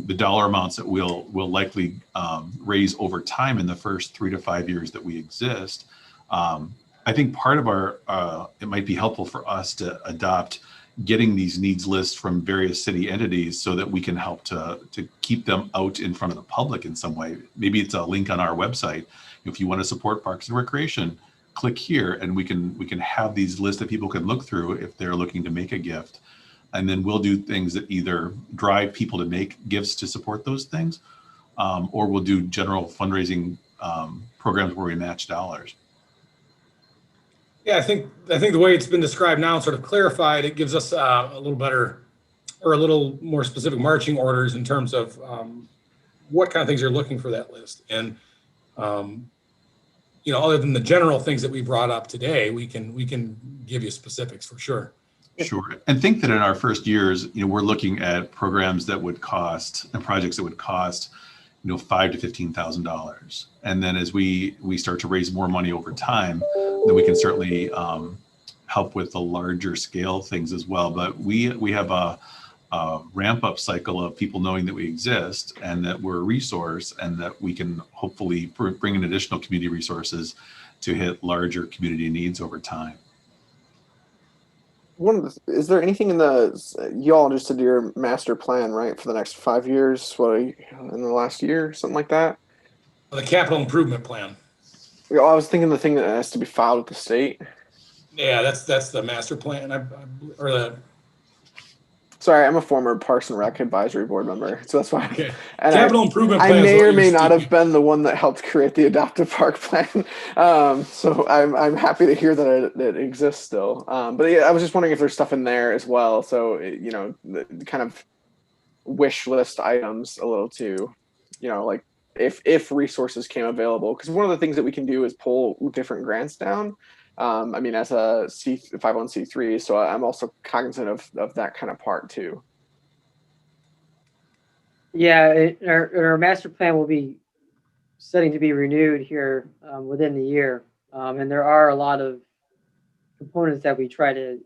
the dollar amounts that we'll likely raise over time in the first 3 to 5 years that we exist. I think part of it might be helpful for us to adopt getting these needs lists from various city entities so that we can help to keep them out in front of the public in some way. Maybe it's a link on our website. If you want to support Parks and Recreation, click here and we can have these lists that people can look through if they're looking to make a gift. And then we'll do things that either drive people to make gifts to support those things, or we'll do general fundraising programs where we match dollars. Yeah, I think the way it's been described now, sort of clarified, it gives us a little better, or a little more specific marching orders in terms of what kind of things you're looking for that list. And other than the general things that we brought up today, we can give you specifics for sure. Sure. And think that in our first years, we're looking at programs that would cost and projects that would cost, $5,000 to $15,000. And then as we start to raise more money over time, then we can certainly help with the larger scale things as well. But we have a ramp up cycle of people knowing that we exist and that we're a resource, and that we can hopefully bring in additional community resources to hit larger community needs over time. Is there anything you all just did your master plan, right, for the next 5 years? In the last year, something like that? The capital improvement plan. I was thinking the thing that has to be filed with the state. Yeah, that's the master plan. Sorry, I'm a former Parks and Rec advisory board member, so that's why. Okay. And Capital improvement plan. I may or may not have been the one that helped create the adoptive park plan, so I'm happy to hear that it exists still. But yeah, I was just wondering if there's stuff in there as well. So the kind of wish list items a little too, like if resources came available, because one of the things that we can do is pull different grants down. As a 501c3, so I'm also cognizant of that kind of part too. Yeah, our master plan will be setting to be renewed here within the year. And there are a lot of components that we try to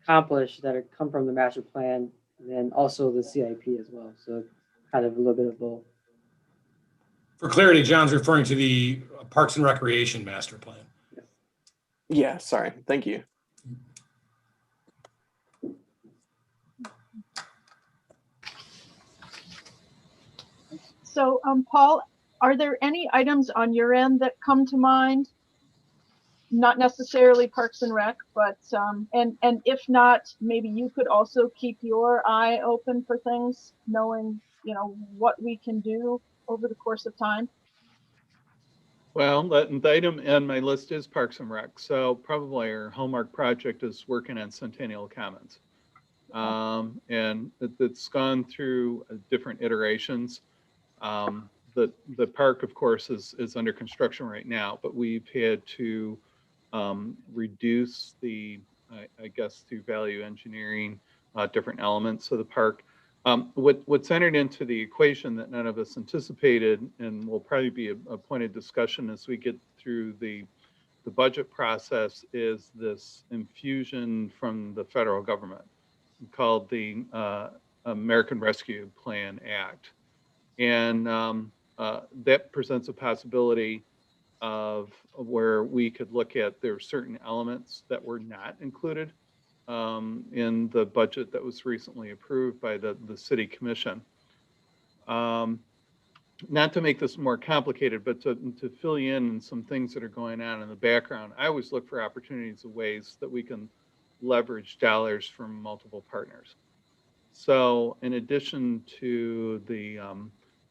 accomplish that come from the master plan, and then also the CIP as well. So kind of a little bit of both. For clarity, John's referring to the Parks and Recreation master plan. Yeah, sorry. Thank you. So, Paul, are there any items on your end that come to mind? not necessarily Parks and Rec, but and if not, maybe you could also keep your eye open for things, knowing, you know, what we can do over the course of time. Well, the item on my list is Parks and Rec. So probably our hallmark project is working on Centennial Commons. And it's gone through different iterations. The park, of course, is under construction right now, but we've had to reduce I guess, through value engineering, different elements of the park. What's entered into the equation that none of us anticipated, and will probably be a point of discussion as we get through the budget process, is this infusion from the federal government called the American Rescue Plan Act. And that presents a possibility of where we could look at, there are certain elements that were not included in the budget that was recently approved by the city commission. Not to make this more complicated, but to fill you in some things that are going on in the background, I always look for opportunities of ways that we can leverage dollars from multiple partners. So in addition to the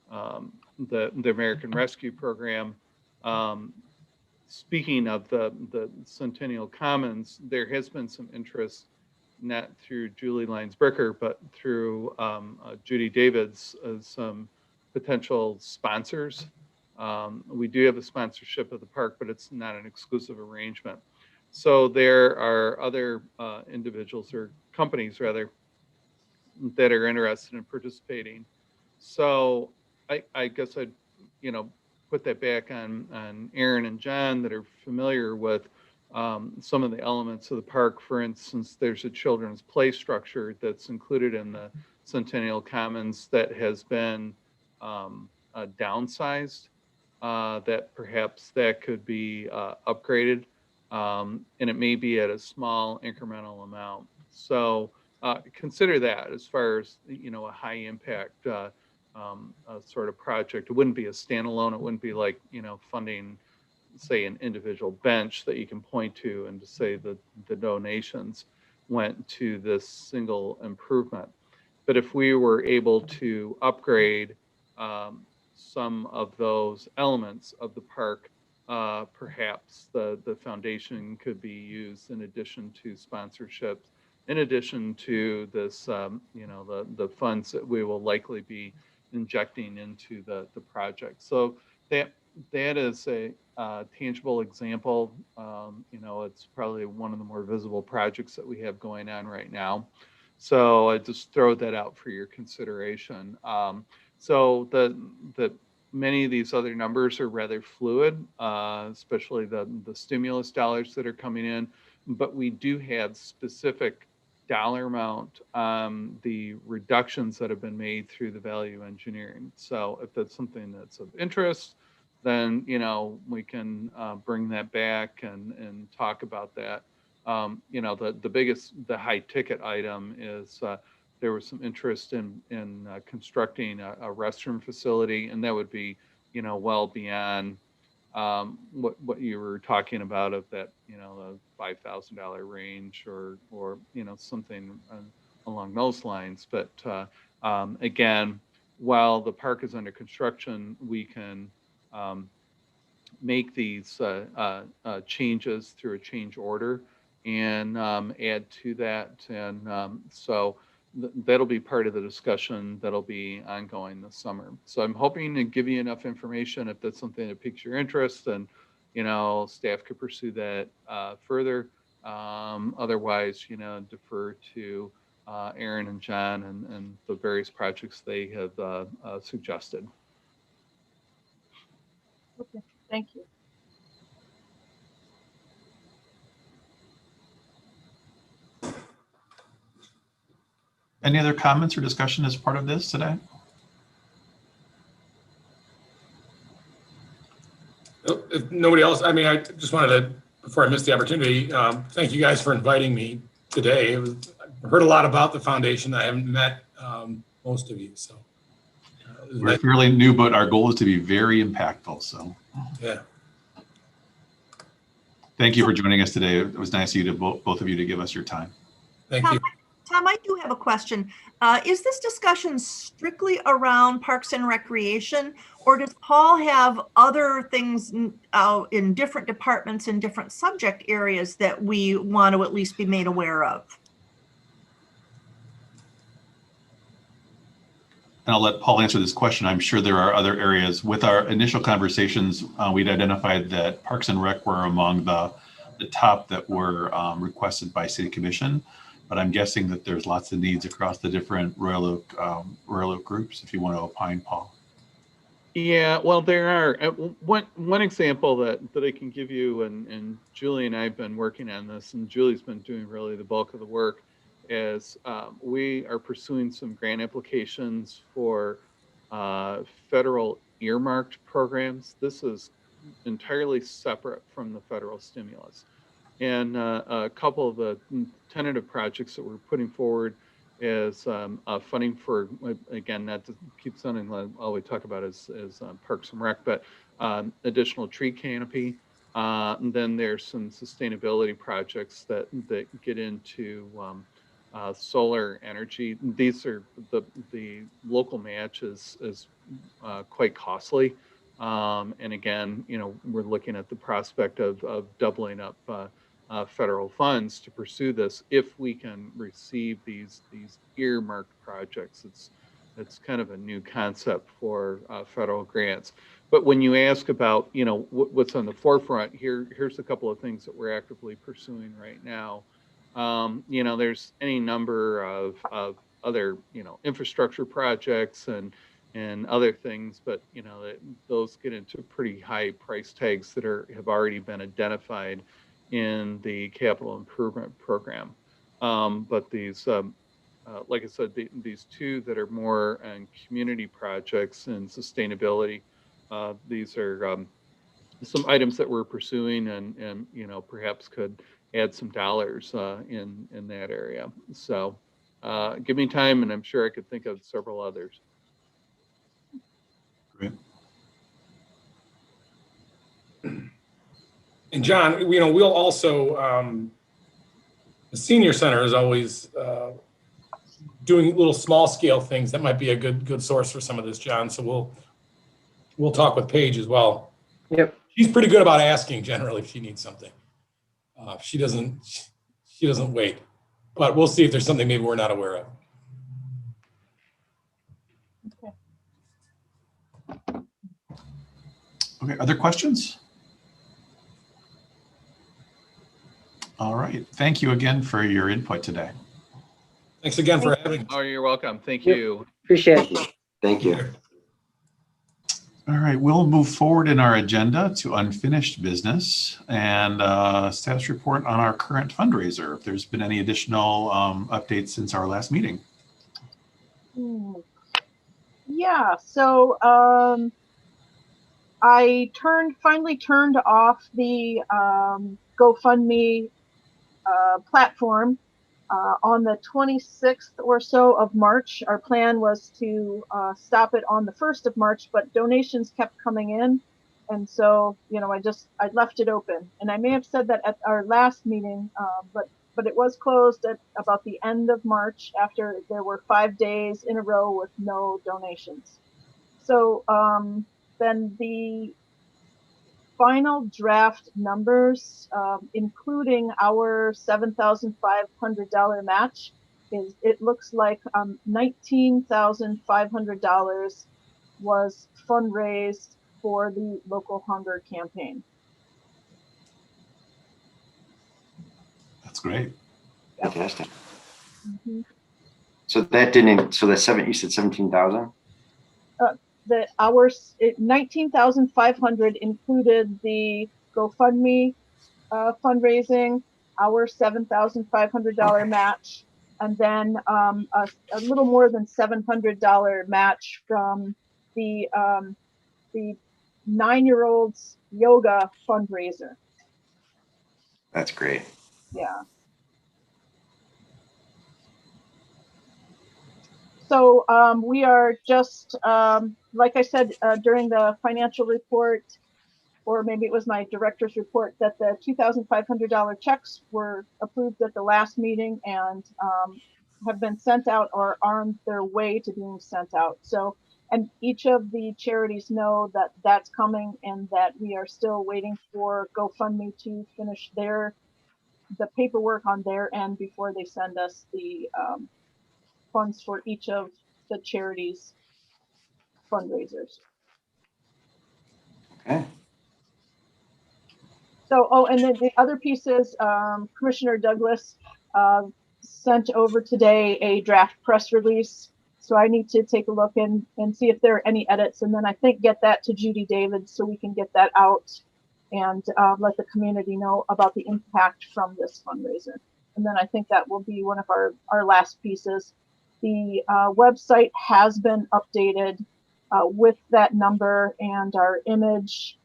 American Rescue Program, speaking of the Centennial Commons, there has been some interest, not through Julie Lyons-Bricker, but through Judy Davids, as some potential sponsors. We do have a sponsorship of the park, but it's not an exclusive arrangement. So there are other individuals, or companies rather, that are interested in participating. So I guess I'd, put that back on Aaron and John that are familiar with some of the elements of the park. For instance, there's a children's play structure that's included in the Centennial Commons that has been downsized, that perhaps that could be upgraded, and it may be at a small incremental amount. So consider that as far as, a high impact sort of project. It wouldn't be a standalone. It wouldn't be like, funding, say, an individual bench that you can point to and to say that the donations went to this single improvement. But if we were able to upgrade some of those elements of the park, perhaps the foundation could be used in addition to sponsorships, in addition to this, the funds that we will likely be injecting into the project. So that is a tangible example. It's probably one of the more visible projects that we have going on right now. So I just throw that out for your consideration. So the many of these other numbers are rather fluid, especially the stimulus dollars that are coming in, but we do have specific dollar amount, the reductions that have been made through the value engineering. So if that's something that's of interest, then, we can bring that back and talk about that. The high ticket item is there was some interest in constructing a restroom facility, and that would be, well beyond what you were talking about of that, the $5,000 range or something along those lines. But again, while the park is under construction, we can make these changes through a change order and add to that. And so that'll be part of the discussion that'll be ongoing this summer. So I'm hoping to give you enough information if that's something that piques your interest, and staff could pursue that further. Otherwise, defer to Aaron and John and the various projects they have suggested. Okay, thank you. Any other comments or discussion as part of this today? If nobody else, I just wanted to, before I missed the opportunity, thank you guys for inviting me today. I've heard a lot about the foundation. I haven't met most of you, so. We're fairly new, but our goal is to be very impactful. So yeah. Thank you for joining us today. It was nice of you to both of you to give us your time. Thank you. Tom, I do have a question. Is this discussion strictly around Parks and Recreation, or does Paul have other things in different departments and different subject areas that we want to at least be made aware of? And I'll let Paul answer this question. I'm sure there are other areas. With our initial conversations, we'd identified that Parks and Rec were among the top that were requested by City Commission. But I'm guessing that there's lots of needs across the different Royal Oak groups, if you want to opine, Paul. Yeah, well, there are one example that I can give you, and Julie and I have been working on this, and Julie's been doing really the bulk of the work, is we are pursuing some grant applications for federal earmarked programs. This is entirely separate from the federal stimulus. And a couple of the tentative projects that we're putting forward is funding for, again, not to keep sounding like all we talk about is Parks and Rec, but additional tree canopy. And then there's some sustainability projects that get into solar energy. These are the local match is quite costly. And again, we're looking at the prospect of doubling up federal funds to pursue this if we can receive these earmarked projects. It's kind of a new concept for federal grants. But when you ask about what's on the forefront, here's a couple of things that we're actively pursuing right now. There's any number of other infrastructure projects and other things, but those get into pretty high price tags that have already been identified in the capital improvement program. But these, like I said, these two that are more on community projects and sustainability, these are some items that we're pursuing and perhaps could add some dollars in that area. So give me time and I'm sure I could think of several others. Great. And John, we'll also, the senior center is always doing little small scale things that might be a good source for some of this, John. So we'll talk with Paige as well. Yep. She's pretty good about asking generally if she needs something. She doesn't wait, but we'll see if there's something maybe we're not aware of. Okay, other questions? All right, thank you again for your input today. Thanks again for having us. Oh, you're welcome. Thank Yep. you. Appreciate it. Thank you. All right, we'll move forward in our agenda to unfinished business and status report on our current fundraiser. If there's been any additional updates since our last meeting. Yeah, so I finally turned off the GoFundMe platform on the 26th or so of March. Our plan was to stop it on the 1st of March, but donations kept coming in. And so, I left it open. And I may have said that at our last meeting, but it was closed at about the end of March after there were 5 days in a row with no donations. So then the final draft numbers, including our $7,500 match, it looks like $19,500 was fundraised for the local hunger campaign. That's great. Fantastic. Mm-hmm. So that didn't, so that's you said 17,000? Our 19,500 included the GoFundMe fundraising, our $7,500 match, and then a little more than $700 match from the 9-year-olds yoga fundraiser. That's great. Yeah. So we are just, like I said during the financial report, or maybe it was my director's report, that the $2,500 checks were approved at the last meeting and have been sent out or are on their way to being sent out. So, and each of the charities know that that's coming and that we are still waiting for GoFundMe to finish the paperwork on their end before they send us the funds for each of the charities' fundraisers. Okay. So, oh, and then the other piece is Commissioner Douglas sent over today a draft press release. So I need to take a look and see if there are any edits, and then I think get that to Judy David so we can get that out and let the community know about the impact from this fundraiser. And then I think that will be one of our last pieces. The website has been updated with that number and our image.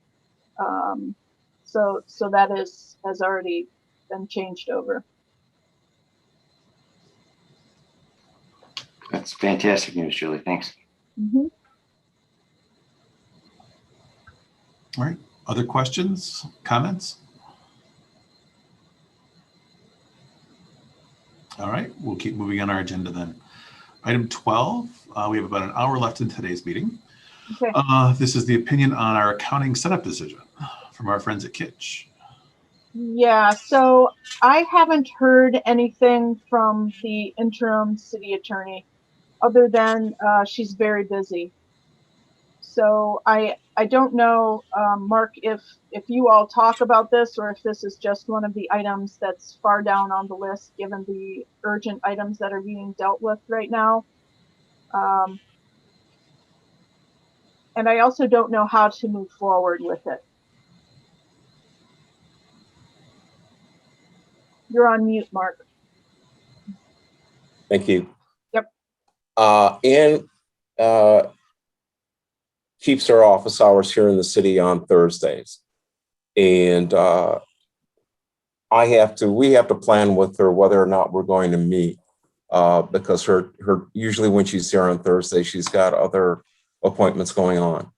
So that has already been changed over. That's fantastic news, Julie. Thanks. Mm-hmm. All right. Other questions, comments? All right. We'll keep moving on our agenda then. Item 12, we have about an hour left in today's meeting. Okay. This is the opinion on our accounting setup decision from our friends at Kitch. Yeah, so I haven't heard anything from the interim city attorney other than she's very busy. So I don't know, Mark, if you all talk about this or if this is just one of the items that's far down on the list given the urgent items that are being dealt with right now. And I also don't know how to move forward with it. You're on mute, Mark. Thank you. Yep. Ann keeps her office hours here in the city on Thursdays. And we have to plan with her whether or not we're going to meet because her usually when she's here on Thursday, she's got other appointments going on.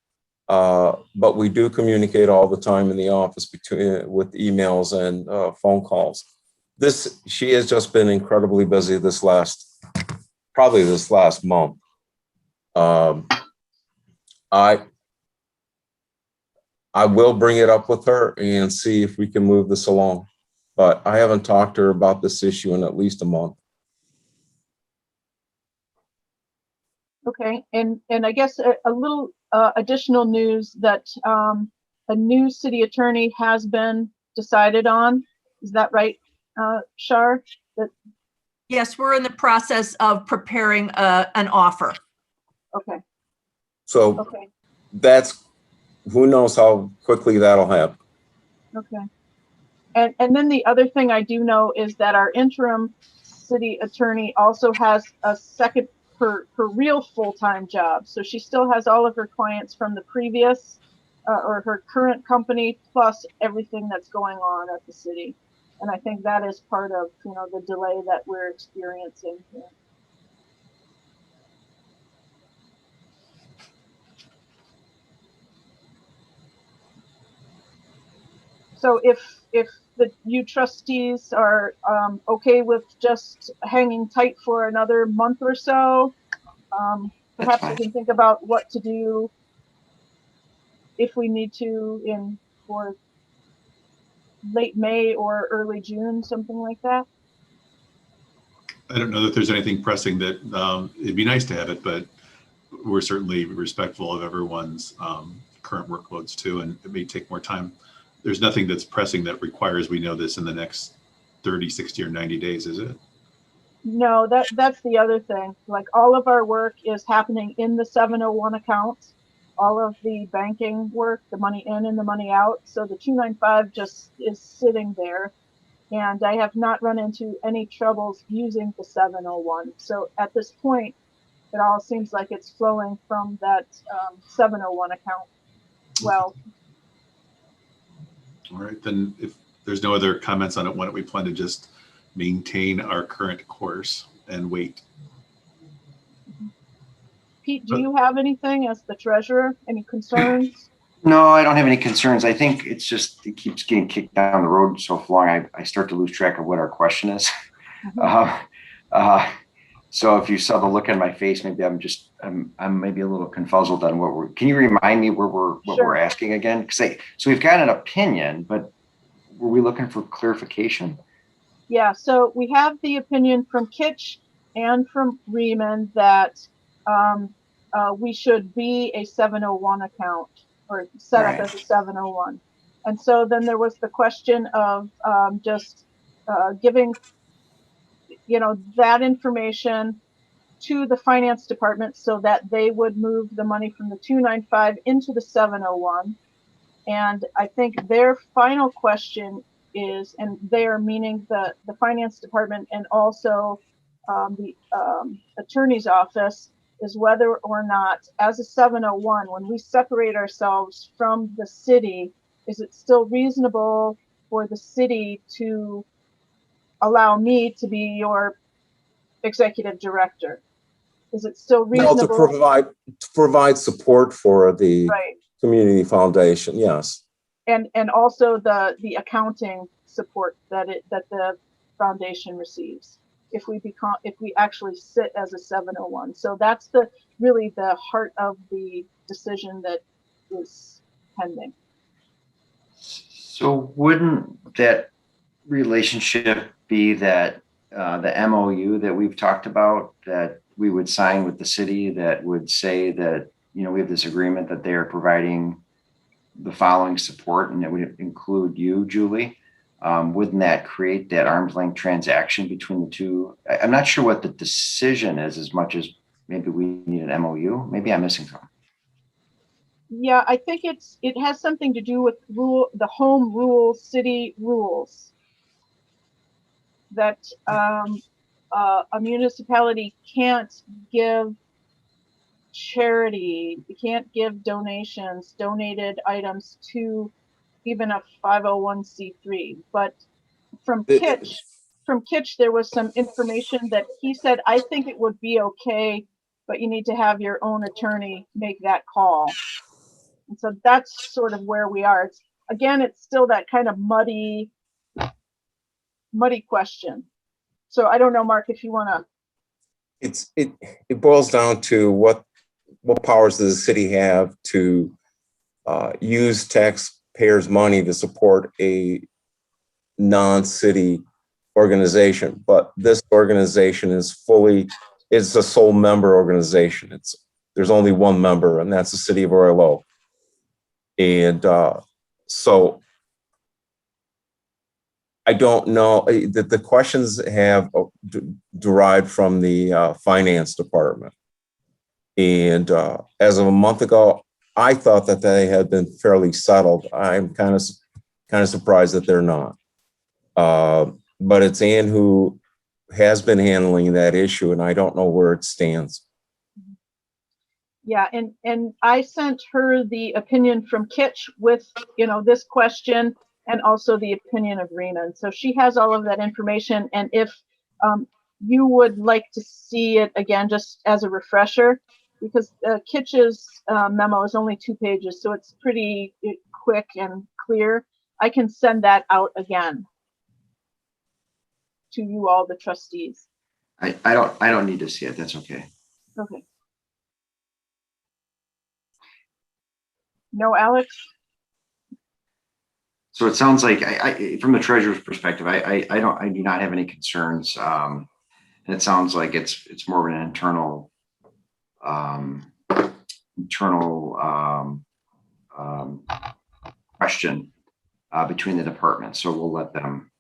But we do communicate all the time in the office with emails and phone calls. She has just been incredibly busy this last month. I will bring it up with her and see if we can move this along, but I haven't talked to her about this issue in at least a month. Okay, and I guess a little additional news that a new city attorney has been decided on. Is that right, Shar? Yes, we're in the process of preparing an offer. Okay. So Okay. Who knows how quickly that'll happen. Okay. And then the other thing I do know is that our interim city attorney also has a second, her real full-time job. So she still has all of her clients from the previous or her current company, plus everything that's going on at the city. And I think that is part of, the delay that we're experiencing here. So if you trustees are okay with just hanging tight for another month or so, perhaps we can think about what to do if we need to for late May or early June, something like that. I don't know that there's anything pressing that it'd be nice to have it, but we're certainly respectful of everyone's current workloads too, and it may take more time. There's nothing that's pressing that requires we know this in the next 30, 60, or 90 days, is it? No, that's the other thing. Like all of our work is happening in the 701 account. All of the banking work, the money in and the money out. So the 295 just is sitting there. And I have not run into any troubles using the 701. So at this point, it all seems like it's flowing from that 701 account. Well, all right, then if there's no other comments on it, why don't we plan to just maintain our current course and wait? Pete, do you have anything as the treasurer? Any concerns? No, I don't have any concerns. I think it's just, it keeps getting kicked down the road so long, I start to lose track of what our question is. Uh, uh, so if you saw the look on my face, maybe I'm maybe a little confuzzled on can you remind me what we're Sure. asking again? So we've got an opinion, but were we looking for clarification? Yeah, so we have the opinion from Kitsch and from Riemann that we should be a 701 account or set up Right. as a 701. And so then there was the question of just giving, that information to the finance department so that they would move the money from the 295 into the 701. And I think their final question is, and they are meaning the finance department and also the attorney's office, is whether or not, as a 701, when we separate ourselves from the city, is it still reasonable for the city to allow me to be your executive director? Is it still No, to reasonable? provide support for the Right. community foundation. Yes. And also the accounting support that the foundation receives if we actually sit as a 701. So that's really the heart of the decision that is pending. So wouldn't that relationship be that the MOU that we've talked about that we would sign with the city that would say that, we have this agreement that they are providing the following support and that would include you, Julie? Wouldn't that create that arm's length transaction between the two? I'm not sure what the decision is as much as maybe we need an MOU. Maybe I'm missing something. Yeah, I think it has something to do with the home rule city rules that a municipality can't give charity, you can't give donated items to even a 501c3. But from Kitsch, there was some information that he said, I think it would be okay, but you need to have your own attorney make that call. And so that's sort of where we are. It's still that kind of muddy question. So I don't know, Mark, if you want to. It boils down to what powers does the city have to use taxpayers' money to support a non-city organization. But this organization is a sole member organization. There's only one member, and that's the city of Royal Oak. And so I don't know that the questions have derived from the finance department. And as of a month ago, I thought that they had been fairly settled. I'm kind of surprised that they're not. But it's Ann who has been handling that issue, and I don't know where it stands. Yeah, and I sent her the opinion from Kitsch with this question and also the opinion of Riemann. So she has all of that information. And if you would like to see it again, just as a refresher, because Kitsch's memo is only 2 pages, so it's pretty quick and clear. I can send that out again to you all, the trustees. I don't need to see it. That's okay. Okay. No, Alex? So it sounds like from the treasurer's perspective, I do not have any concerns. And it sounds like it's more of an internal question between the departments. So we'll let them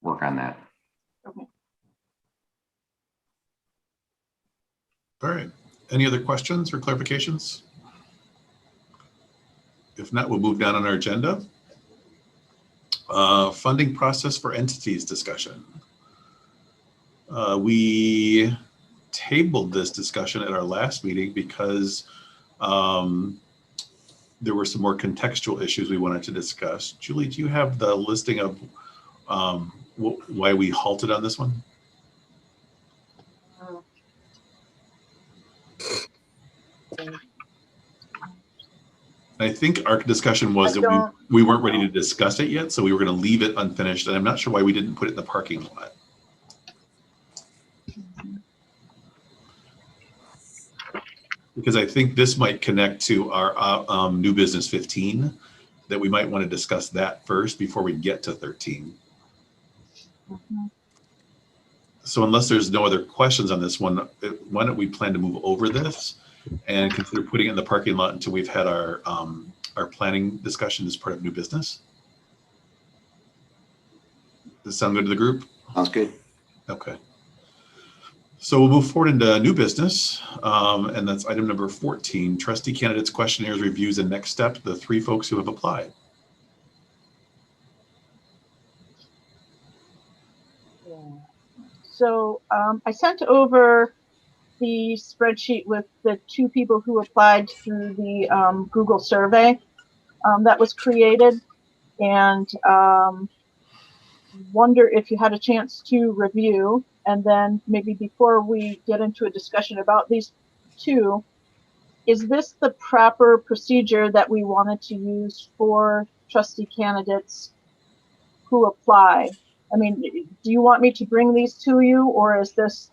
work on that. Okay. All right. Any other questions or clarifications? If not, we'll move down on our agenda. Funding process for entities discussion. We tabled this discussion at our last meeting because there were some more contextual issues we wanted to discuss. Julie, do you have the listing of why we halted on this one? I think our discussion was I that don't- we weren't ready to discuss it yet, so we were going to leave it unfinished. And I'm not sure why we didn't put it in the parking lot. Because I think this might connect to our new business 15, that we might want to discuss that first before we get to 13. Mhm. So unless there's no other questions on this one, why don't we plan to move over this and consider putting it in the parking lot until we've had our planning discussion as part of new business? Does that sound good to the group? Sounds good. Okay. So we'll move forward into new business, and that's item number 14, trustee candidates questionnaires, reviews, and next step, the 3 folks who have applied. So I sent over the spreadsheet with the 2 people who applied through the Google survey that was created, and wonder if you had a chance to review. And then maybe before we get into a discussion about these 2, is this the proper procedure that we wanted to use for trustee candidates who apply? I mean, do you want me to bring these to you, or is this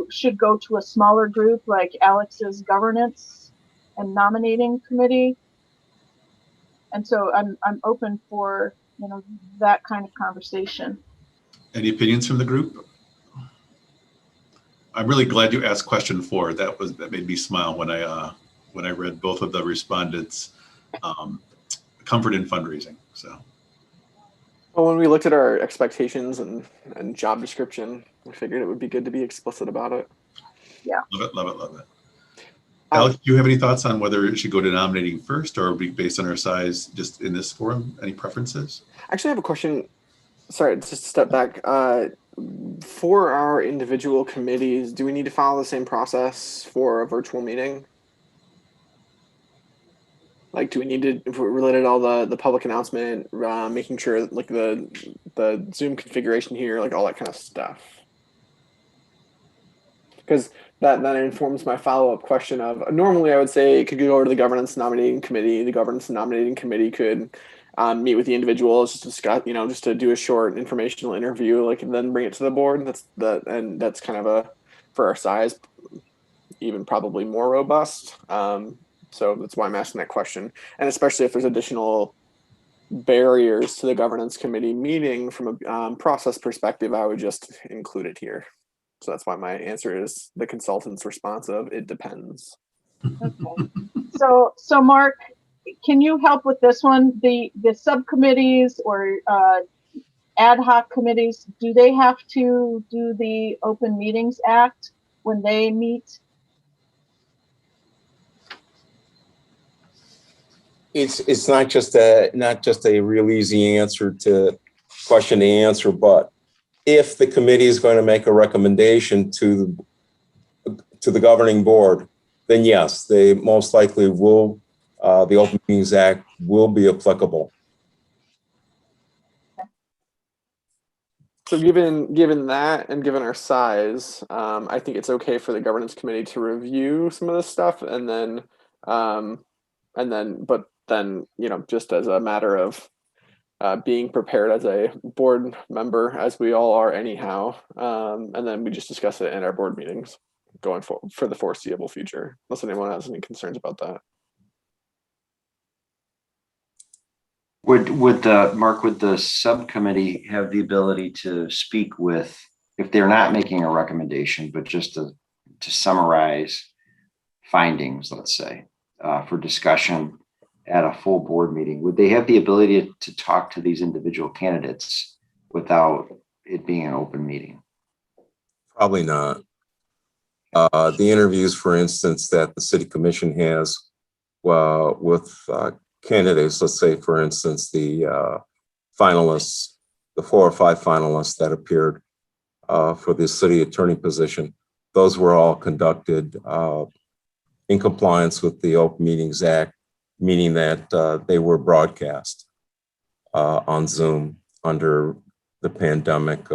should go to a smaller group like Alex's governance and nominating committee? And so I'm open for, that kind of conversation. Any opinions from the group? I'm really glad you asked question 4. That made me smile when I read both of the respondents' comfort in fundraising. So. Well, when we looked at our expectations and job description, we figured it would be good to be explicit about it. Yeah. Love it, love it, love it. Alex, do you have any thoughts on whether it should go to nominating first or be based on our size just in this forum? Any preferences? Actually, I have a question. Sorry, just to step back. For our individual committees, do we need to follow the same process for a virtual meeting? Like, do we need to, if we're related to all the public announcement, making sure like the Zoom configuration here, like all that kind of stuff? Because that informs my follow-up question of, normally I would say it could go over to the governance nominating committee. The governance nominating committee could meet with the individuals, just to discuss, just to do a short informational interview, like, and then bring it to the board. And that's kind of for our size, even probably more robust. So that's why I'm asking that question. And especially if there's additional barriers to the governance committee meeting from a process perspective, I would just include it here. So that's why my answer is the consultant's response of it depends. Okay. So Mark, can you help with this one? The subcommittees or ad hoc committees, do they have to do the Open Meetings Act when they meet? It's not just a real easy question to answer, but if the committee is going to make a recommendation to the governing board, then yes, they most likely will. The Open Meetings Act will be applicable. So given that and given our size, I think it's okay for the governance committee to review some of this stuff, and then just as a matter of being prepared as a board member, as we all are anyhow, and then we just discuss it in our board meetings going forward for the foreseeable future, unless anyone has any concerns about that. Would the subcommittee have the ability to speak with, if they're not making a recommendation, but just to summarize findings, let's say, for discussion at a full board meeting, would they have the ability to talk to these individual candidates without it being an open meeting? Probably not. The interviews, for instance, that the city commission has with candidates, let's say, for instance, the finalists, the 4 or 5 finalists that appeared for the city attorney position, those were all conducted in compliance with the Open Meetings Act, meaning that they were broadcast on Zoom under the pandemic,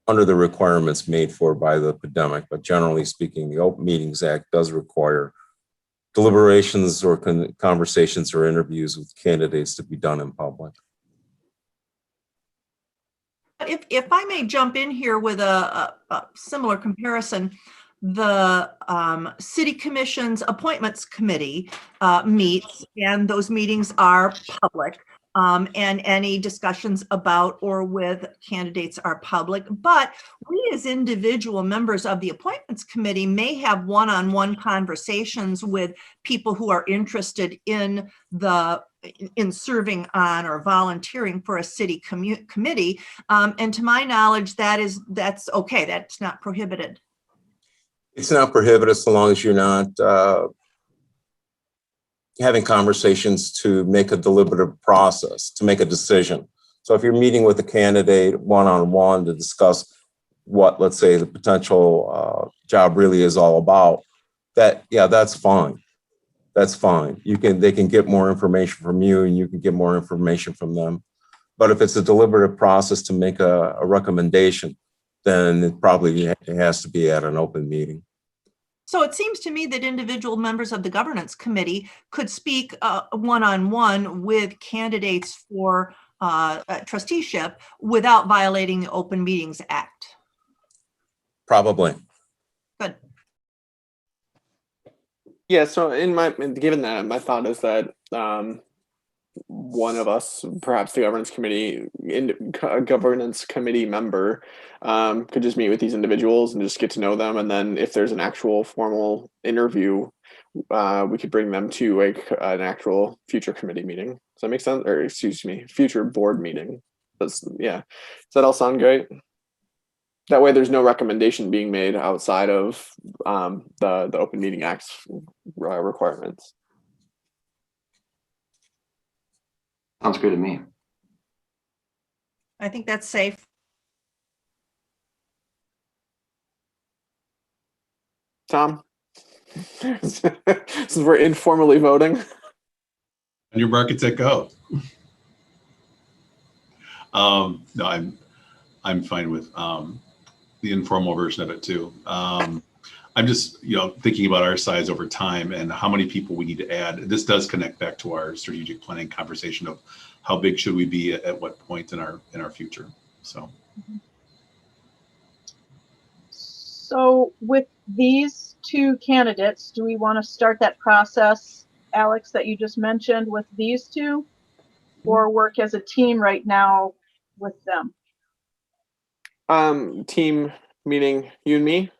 under the requirements made for by the pandemic. But generally speaking, the Open Meetings Act does require deliberations or conversations or interviews with candidates to be done in public. If I may jump in here with a similar comparison, the City Commission's Appointments Committee meets, and those meetings are public. And any discussions about or with candidates are public, but we as individual members of the Appointments Committee may have one-on-one conversations with people who are interested in serving on or volunteering for a city committee. And to my knowledge, that's okay. That's not prohibited. It's not prohibited so long as you're not having conversations to make a deliberative process, to make a decision. So if you're meeting with a candidate one-on-one to discuss what, let's say, the potential job really is all about, that's fine. That's fine. They can get more information from you and you can get more information from them. But if it's a deliberative process to make a recommendation, then it probably has to be at an open meeting. So it seems to me that individual members of the governance committee could speak one-on-one with candidates for trusteeship without violating the Open Meetings Act. Probably. Good. Yeah, so given that, my thought is that one of us, perhaps the governance committee member, could just meet with these individuals and just get to know them. And then if there's an actual formal interview, we could bring them to an actual future committee meeting. Does that make sense? Or excuse me, future board meeting. Does that all sound great? That way there's no recommendation being made outside of the Open Meeting Act's requirements. Sounds good to me. I think that's safe. Tom, since we're informally voting. On your mark, it's go. No, I'm fine with the informal version of it too. I'm just, thinking about our size over time and how many people we need to add. This does connect back to our strategic planning conversation of how big should we be at what point in our future. So with these two candidates, do we want to start that process, Alex, that you just mentioned with these two, or work as a team right now with them? Team meeting you and me?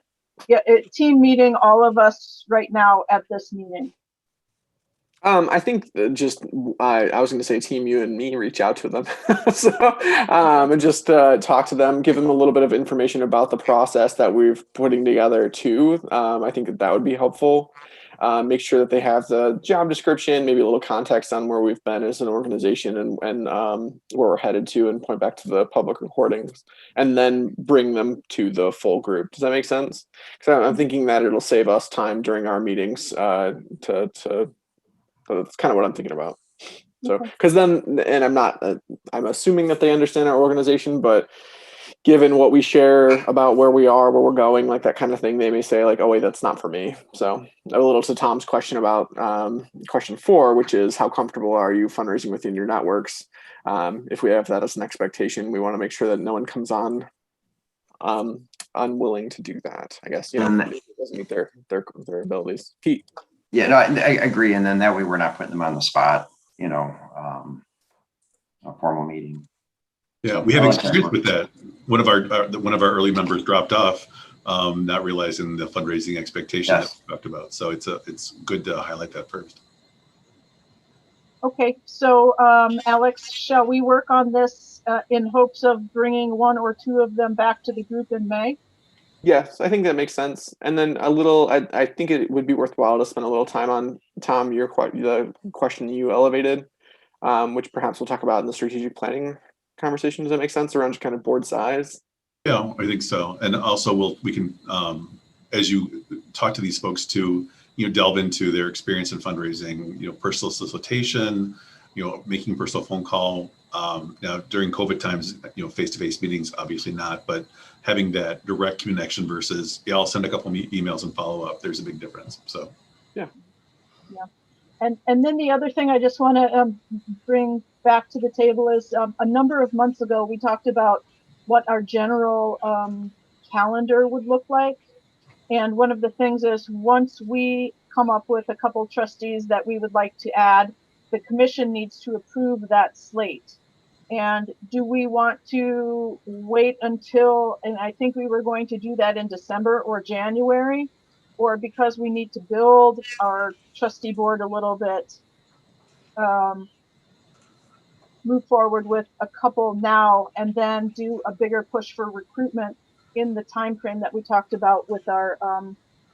Yeah, team meeting all of us right now at this meeting. I think I was going to say team you and me reach out to them and just talk to them, give them a little bit of information about the process that we're putting together too. I think that would be helpful. Make sure that they have the job description, maybe a little context on where we've been as an organization and where we're headed to, and point back to the public recordings, and then bring them to the full group. Does that make sense? Because I'm thinking that it'll save us time during our meetings So that's kind of what I'm thinking about. So, because then, and I'm assuming that they understand our organization, but given what we share about where we are, where we're going, like that kind of thing, they may say like, oh wait, that's not for me. So a little to Tom's question about question 4, which is how comfortable are you fundraising within your networks? If we have that as an expectation, we want to make sure that no one comes on unwilling to do that. I guess, it doesn't meet their abilities. Pete. Yeah, no, I agree. And then that way we're not putting them on the spot, a formal meeting. Yeah, we have experience with that. One of our early members dropped off, not realizing the fundraising expectation that we talked about. So it's good to highlight that first. Okay, so Alex, shall we work on this in hopes of bringing 1 or 2 of them back to the group in May? Yes, I think that makes sense. And then I think it would be worthwhile to spend a little time on, Tom, the question you elevated, which perhaps we'll talk about in the strategic conversation. Does that make sense, around just kind of board size? Yeah, I think so. And also we can, as you talk to these folks too, delve into their experience in fundraising, personal solicitation, making personal phone call. Now during COVID times, face-to-face meetings, obviously not, but having that direct connection versus, I'll send a couple emails and follow up. There's a big difference. So, yeah. And then the other thing I just want to bring back to the table is a number of months ago, we talked about what our general calendar would look like. And one of the things is once we come up with a couple trustees that we would like to add, the commission needs to approve that slate. And do we want to wait until, and I think we were going to do that in December or January, or because we need to build our trustee board a little bit, move forward with a couple now and then do a bigger push for recruitment in the time frame that we talked about with our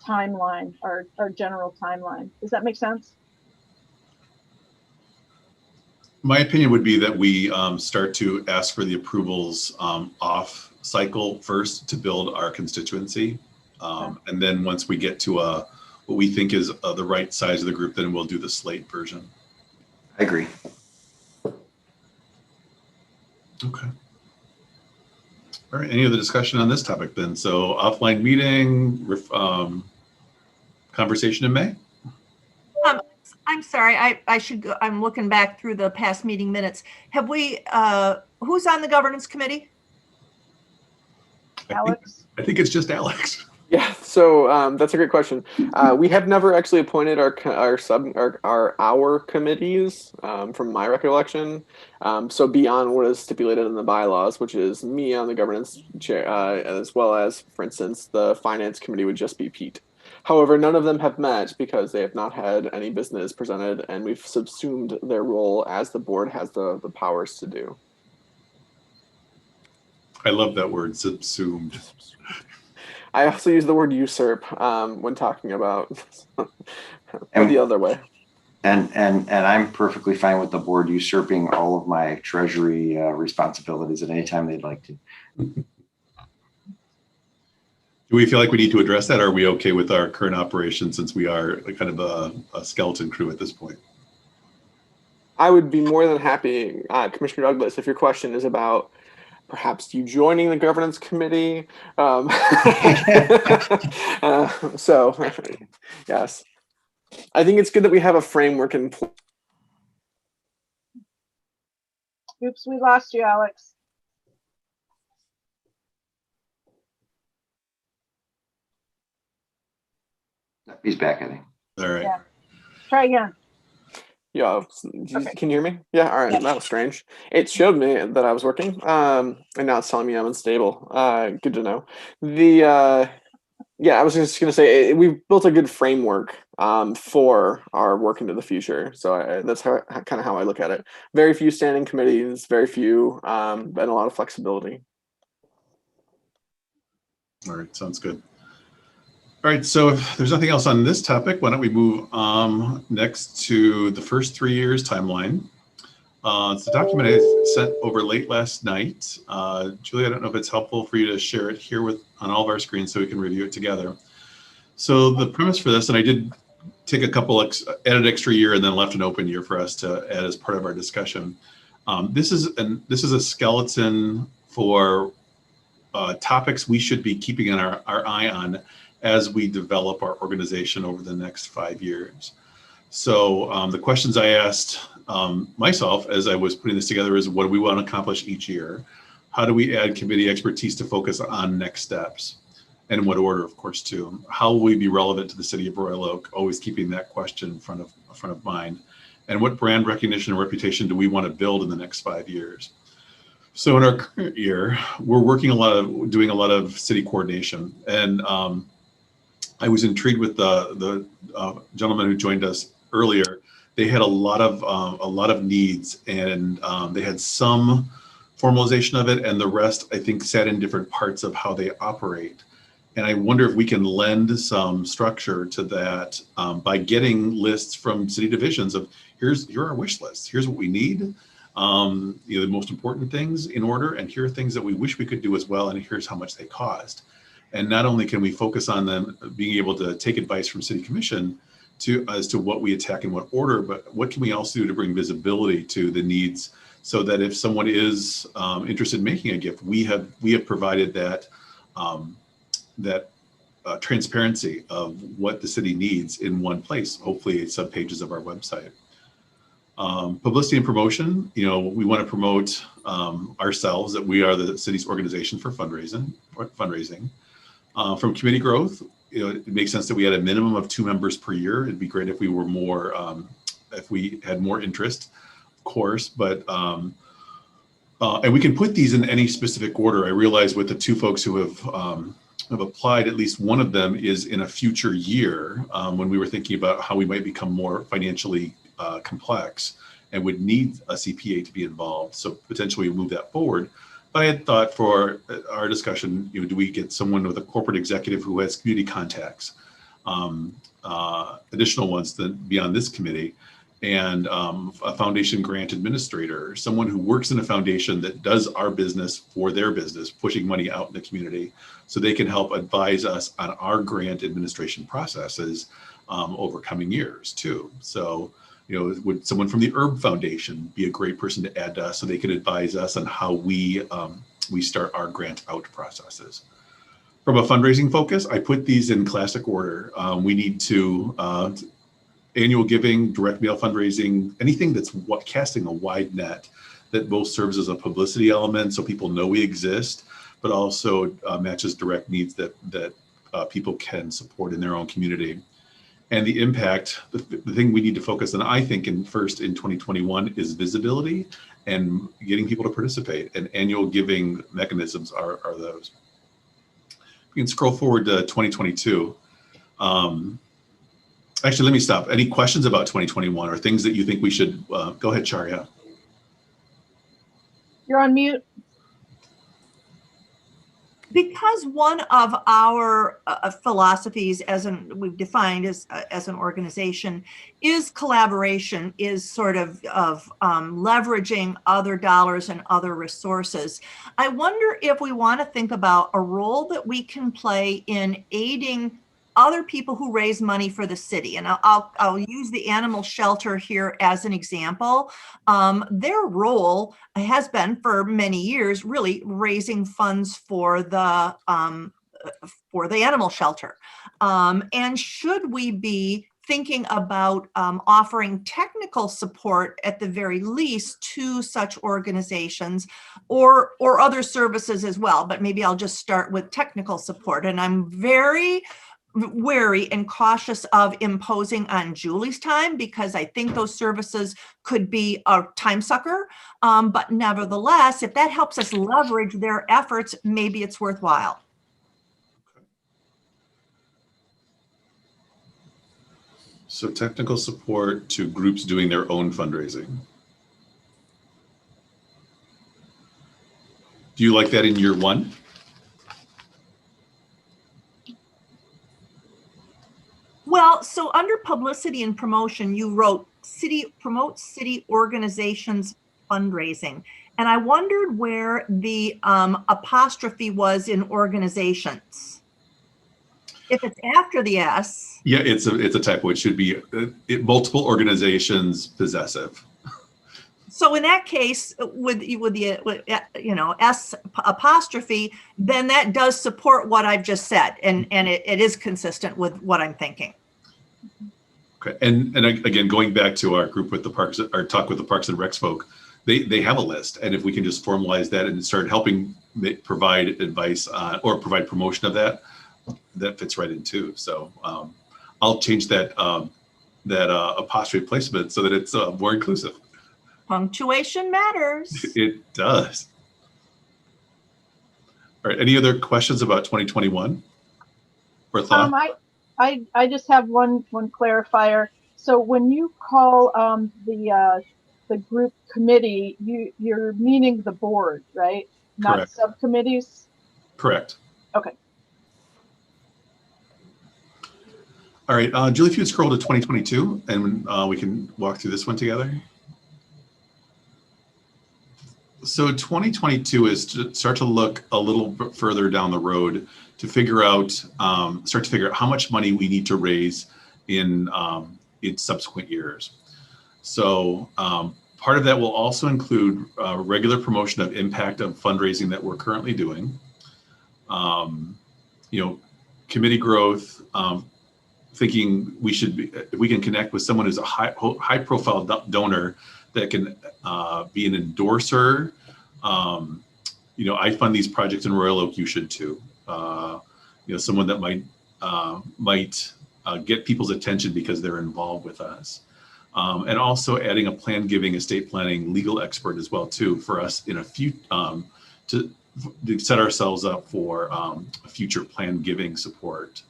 timeline, our general timeline. Does that make sense? My opinion would be that we start to ask for the approvals off cycle first to build our constituency. And then once we get to what we think is the right size of the group, then we'll do the slate version. I agree. Okay. All right. Any other discussion on this topic then? So offline meeting, conversation in May? I'm sorry, I should go, I'm looking back through the past meeting minutes. Have we, who's on the governance committee? Alex? I think it's just Alex. Yeah, so that's a great question. We have never actually appointed our committees from my recollection. So beyond what is stipulated in the bylaws, which is me on the governance chair, as well as, for instance, the finance committee would just be Pete. However, none of them have met because they have not had any business presented, and we've subsumed their role as the board has the powers to do. I love that word, subsumed. I also use the word usurp when talking about the other way. And I'm perfectly fine with the board usurping all of my treasury responsibilities at any time they'd like to. Do we feel like we need to address that? Or are we okay with our current operation since we are kind of a skeleton crew at this point? I would be more than happy, Commissioner Douglas, if your question is about perhaps you joining the governance committee. So, yes. I think it's good that we have a framework in place. Oops, we lost you, Alex. He's back, I think. All right. Yeah. Try again. Yeah, Okay. Can you hear me? Yeah, all right, Yeah. that was strange. It showed me that I was working, and now it's telling me I'm unstable. Good to know. Yeah, I was just gonna say we've built a good framework for our work into the future. So that's kind of how I look at it. Very few standing committees, very few, and a lot of flexibility. All right, sounds good. All right, so if there's nothing else on this topic, why don't we move next to the first 3 years timeline. It's a document I sent over late last night. Julie, I don't know if it's helpful for you to share it here on all of our screens so we can review it together. So the premise for this, and I did take a couple, added extra year and then left an open year for us to add as part of our discussion. This is a skeleton for topics we should be keeping our eye on as we develop our organization over the next 5 years. So the questions I asked myself as I was putting this together is, what do we want to accomplish each year? How do we add committee expertise to focus on next steps? And in what order, of course, too? How will we be relevant to the city of Royal Oak? Always keeping that question in front of mind. And what brand recognition and reputation do we want to build in the next 5 years? So in our current year, we're working doing a lot of city coordination. And I was intrigued with the gentleman who joined us earlier. They had a lot of needs, and they had some formalization of it, and the rest, I think, sat in different parts of how they operate. And I wonder if we can lend some structure to that by getting lists from city divisions of here are our wish lists. Here's what we need. The most important things in order, and here are things that we wish we could do as well, and here's how much they cost. And not only can we focus on them being able to take advice from City Commission as to what we attack in what order, but what can we also do to bring visibility to the needs so that if someone is interested in making a gift, we have provided that transparency of what the city needs in one place, hopefully sub-pages of our website. Publicity and promotion, we want to promote ourselves, that we are the city's organization for fundraising. From committee growth, it makes sense that we had a minimum of 2 members per year. It'd be great if we were more, if we had more interest, of course, but and we can put these in any specific order. I realize with the 2 folks who have applied, at least one of them is in a future year, when we were thinking about how we might become more financially complex and would need a CPA to be involved. So potentially move that forward. But I had thought for our discussion, do we get someone with a corporate executive who has community contacts, additional ones beyond this committee, and a foundation grant administrator, someone who works in a foundation that does our business for their business, pushing money out in the community, so they can help advise us on our grant administration processes over coming years too. So, would someone from the Herb Foundation be a great person to add to us, so they can advise us on how we start our grant out processes? From a fundraising focus, I put these in classic order. We need to annual giving, direct mail fundraising, anything that's casting a wide net that both serves as a publicity element so people know we exist, but also matches direct needs that people can support in their own community. And the impact, the thing we need to focus on, I think, first in 2021 is visibility and getting people to participate, and annual giving mechanisms are those. You can scroll forward to 2022. Actually, let me stop. Any questions about 2021 or things that you think we should, go ahead, Charya. You're on mute. Because one of our philosophies, we've defined as an organization, is collaboration, is sort of leveraging other dollars and other resources. I wonder if we want to think about a role that we can play in aiding other people who raise money for the city. And I'll use the animal shelter here as an example. Their role has been for many years really raising funds for the animal shelter. And should we be thinking about offering technical support at the very least to such organizations, or other services as well? But maybe I'll just start with technical support. And I'm very wary and cautious of imposing on Julie's time, because I think those services could be a time sucker. But nevertheless, if that helps us leverage their efforts, maybe it's worthwhile. So technical support to groups doing their own fundraising. Do you like that in year 1? Well, so under publicity and promotion, you wrote promote city organizations fundraising. And I wondered where the apostrophe was in organizations. If it's after the S. Yeah, it's a typo. It should be multiple organizations possessive. So in that case, with the S apostrophe, then that does support what I've just said, and it is consistent with what I'm thinking. Okay, and again, going back to our group with the Parks, our talk with the Parks and Recs folk, they have a list, and if we can just formalize that and start helping provide advice or provide promotion of that fits right in too. So I'll change that apostrophe placement so that it's more inclusive. Punctuation matters. It does. All right. Any other questions about 2021 or thought? I just have one clarifier. So when you call the group committee, you're meaning the board, right? Not Correct. Subcommittees? Correct. Okay. All right, Julie, if you would scroll to 2022 and we can walk through this one together. So 2022 is to start to look a little bit further down the road to figure out, how much money we need to raise in subsequent years. So part of that will also include regular promotion of impact of fundraising that we're currently doing. committee growth, thinking we should be, if we can connect with someone who's a high profile donor that can be an endorser. I fund these projects in Royal Oak, you should too. Someone that might get people's attention because they're involved with us. And also adding a plan giving, estate planning, legal expert as well too, for us in a few, to set ourselves up for a future plan giving support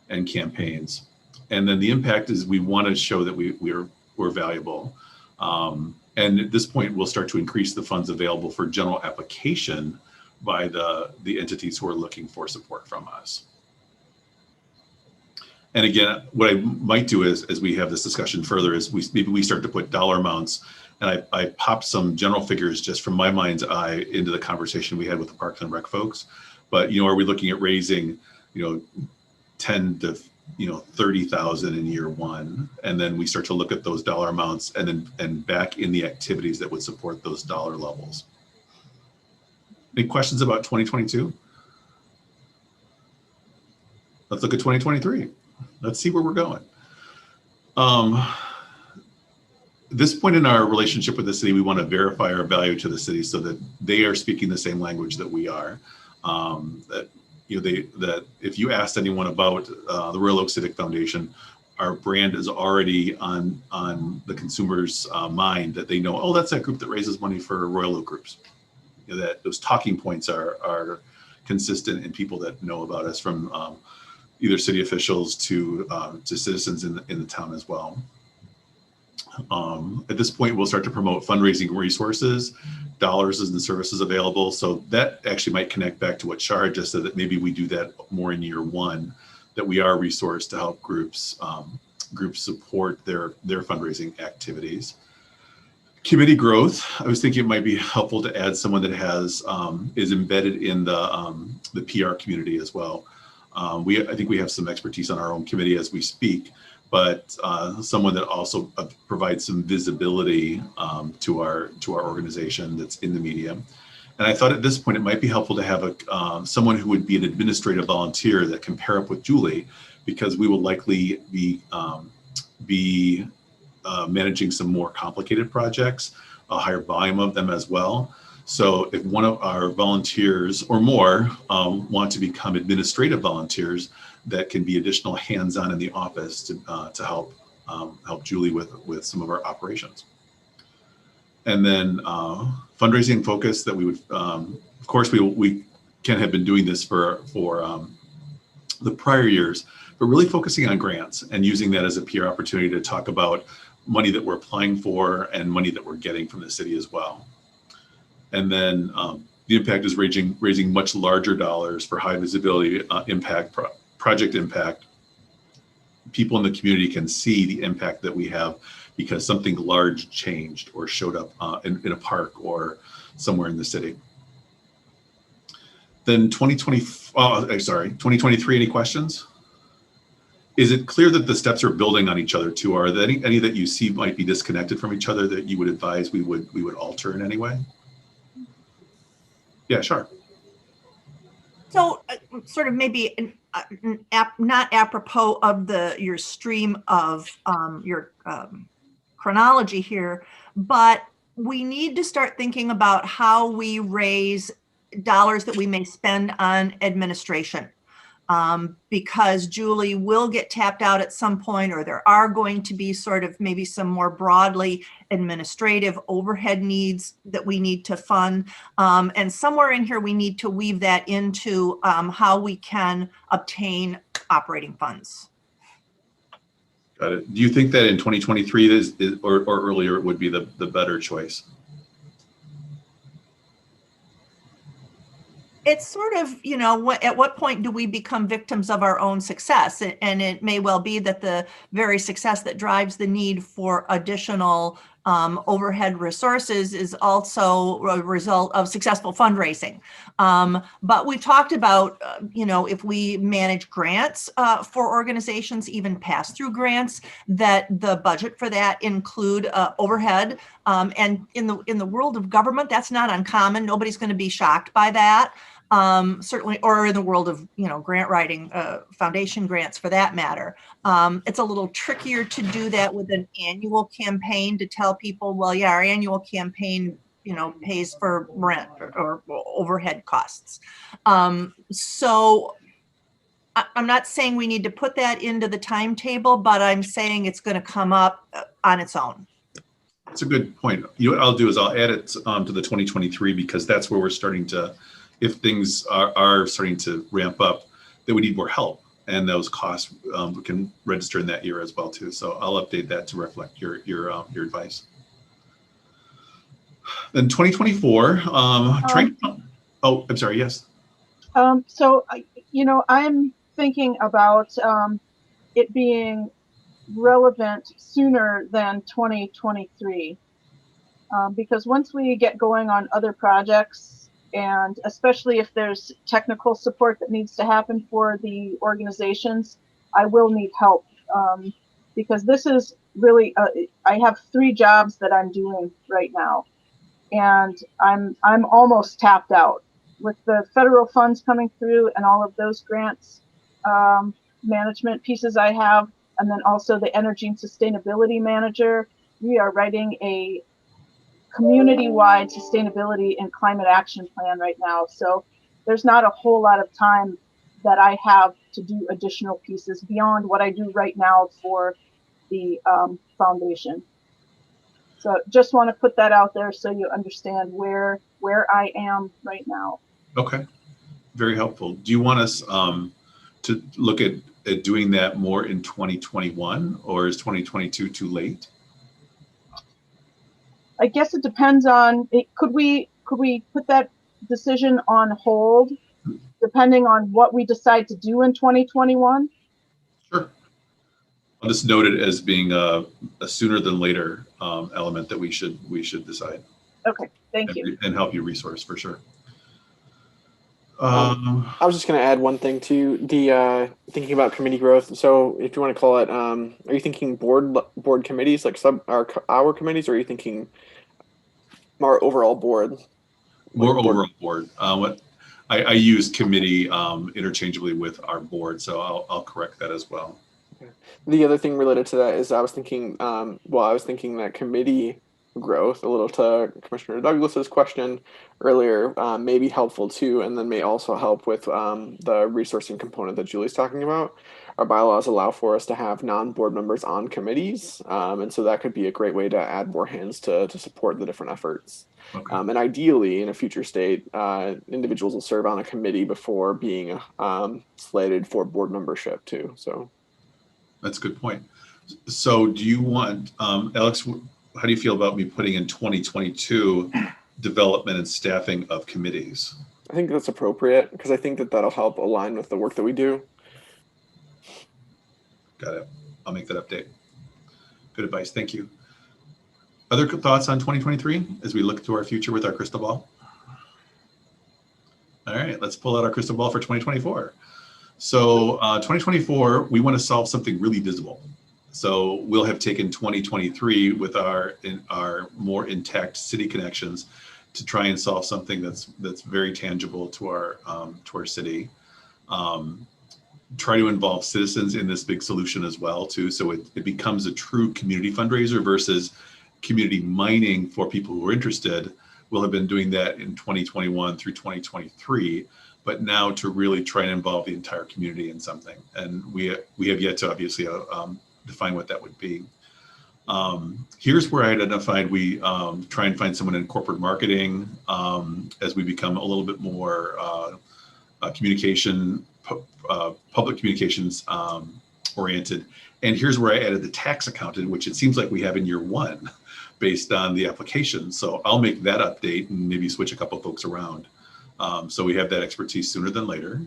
and campaigns. And then the impact is we want to show that we're valuable. And at this point, we'll start to increase the funds available for general application by the entities who are looking for support from us. And again, what I might do is, as we have this discussion further, is maybe we start to put dollar amounts. And I popped some general figures just from my mind's eye into the conversation we had with the Parks and Rec folks. But are we looking at raising 10 to 30,000 in year one, and then we start to look at those dollar amounts and back in the activities that would support those dollar levels. Any questions about 2022? Let's look at 2023. Let's see where we're going. This point in our relationship with the city, we want to verify our value to the city so that they are speaking the same language that we are. That if you asked anyone about the Royal Oak Civic Foundation, our brand is already on the consumer's mind, that they know, oh, that's that group that raises money for Royal Oak groups. That those talking points are consistent in people that know about us, from either city officials to citizens in the town as well. At this point, we'll start to promote fundraising resources, dollars and services available. So that actually might connect back to what Shar just said, that maybe we do that more in year one, that we are resourced to help groups support their fundraising activities. Committee growth, I was thinking it might be helpful to add someone that is embedded in the PR community as well. I think we have some expertise on our own committee as we speak, but someone that also provides some visibility to our organization that's in the media. And I thought at this point it might be helpful to have someone who would be an administrative volunteer that can pair up with Julie, because we will likely be managing some more complicated projects, a higher volume of them as well. So if one of our volunteers or more want to become administrative volunteers, that can be additional hands-on in the office to help Julie with some of our operations. And then fundraising focus that we would, of course, we can have been doing this for the prior years, but really focusing on grants and using that as a PR opportunity to talk about money that we're applying for and money that we're getting from the city as well. And then the impact is raising much larger dollars for high visibility impact, project impact. People in the community can see the impact that we have because something large changed or showed up in a park or somewhere in the city. Then 2023, any questions? Is it clear that the steps are building on each other too? Are there any that you see might be disconnected from each other that you would advise we would alter in any way? Yeah, sure. So sort of maybe not apropos of your stream of your chronology here, but we need to start thinking about how we raise dollars that we may spend on administration. Because Julie will get tapped out at some point, or there are going to be sort of maybe some more broadly administrative overhead needs that we need to fund. And somewhere in here, we need to weave that into how we can obtain operating funds. Got it. Do you think that in 2023 or earlier it would be the better choice? It's sort of, at what point do we become victims of our own success? And it may well be that the very success that drives the need for additional overhead resources is also a result of successful fundraising. But we've talked about, if we manage grants for organizations, even pass-through grants, that the budget for that include overhead. And in the world of government, that's not uncommon. Nobody's going to be shocked by that. certainly, or in the world of, grant writing, foundation grants for that matter. It's a little trickier to do that with an annual campaign, to tell people, well, yeah, our annual campaign, pays for rent or overhead costs. So I'm not saying we need to put that into the timetable, but I'm saying it's going to come up on its own. That's a good point. What I'll do is I'll add it to the 2023, because that's where we're starting to, if things are starting to ramp up, that we need more help, and those costs we can register in that year as well too. So I'll update that to reflect your advice. Then 2024, oh, I'm sorry. Yes. So, I'm thinking about it being relevant sooner than 2023, because once we get going on other projects, and especially if there's technical support that needs to happen for the organizations, I will need help, because this is really, I have 3 jobs that I'm doing right now, and I'm almost tapped out with the federal funds coming through and all of those grants, management pieces I have, and then also the energy and sustainability manager. We are writing a community-wide sustainability and climate action plan right now. So there's not a whole lot of time that I have to do additional pieces beyond what I do right now for the foundation. So just want to put that out there so you understand where I am right now. Okay. Very helpful. Do you want us to look at doing that more in 2021, or is 2022 too late? I guess it depends on it. Could we put that decision on hold depending on what we decide to do in 2021? Sure. I'll just note it as being a sooner than later element that we should decide. Okay, thank you. And help you resource for sure. I was just going to add one thing to the thinking about committee growth. So if you want to call it, are you thinking board committees, like our committees, or are you thinking more overall board? More overall board. What I use committee interchangeably with our board, so I'll correct that as well. Okay. The other thing related to that is I was thinking that committee growth, a little to Commissioner Douglas's question earlier, may be helpful too, and then may also help with the resourcing component that Julie's talking about. Our bylaws allow for us to have non-board members on committees, and so that could be a great way to add more hands to support the different efforts. Okay. And ideally, in a future state, individuals will serve on a committee before being slated for board membership too. So that's a good point. So do you want, Alex, how do you feel about me putting in 2022 development and staffing of committees? I think that's appropriate, because I think that that'll help align with the work that we do. Got it. I'll make that update. Good advice. Thank you. Other thoughts on 2023 as we look to our future with our crystal ball? All right, let's pull out our crystal ball for 2024. So 2024, we want to solve something really visible. So we'll have taken 2023 with our more intact city connections to try and solve something that's very tangible to our city. Try to involve citizens in this big solution as well too, so it becomes a true community fundraiser versus community mining for people who are interested. We'll have been doing that in 2021 through 2023, but now to really try and involve the entire community in something, and we have yet to obviously define what that would be. Here's where I identified we try and find someone in corporate marketing as we become a little bit more public communications oriented. And here's where I added the tax accountant, which it seems like we have in year 1 based on the application. So I'll make that update and maybe switch a couple folks around. So we have that expertise sooner than later.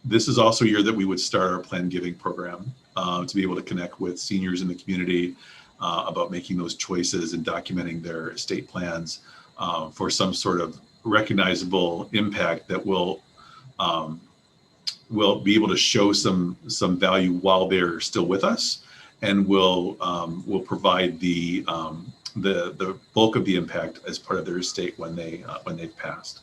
This is also a year that we would start our plan giving program to be able to connect with seniors in the community about making those choices and documenting their estate plans for some sort of recognizable impact that will be able to show some value while they're still with us, and will provide the bulk of the impact as part of their estate when they've passed.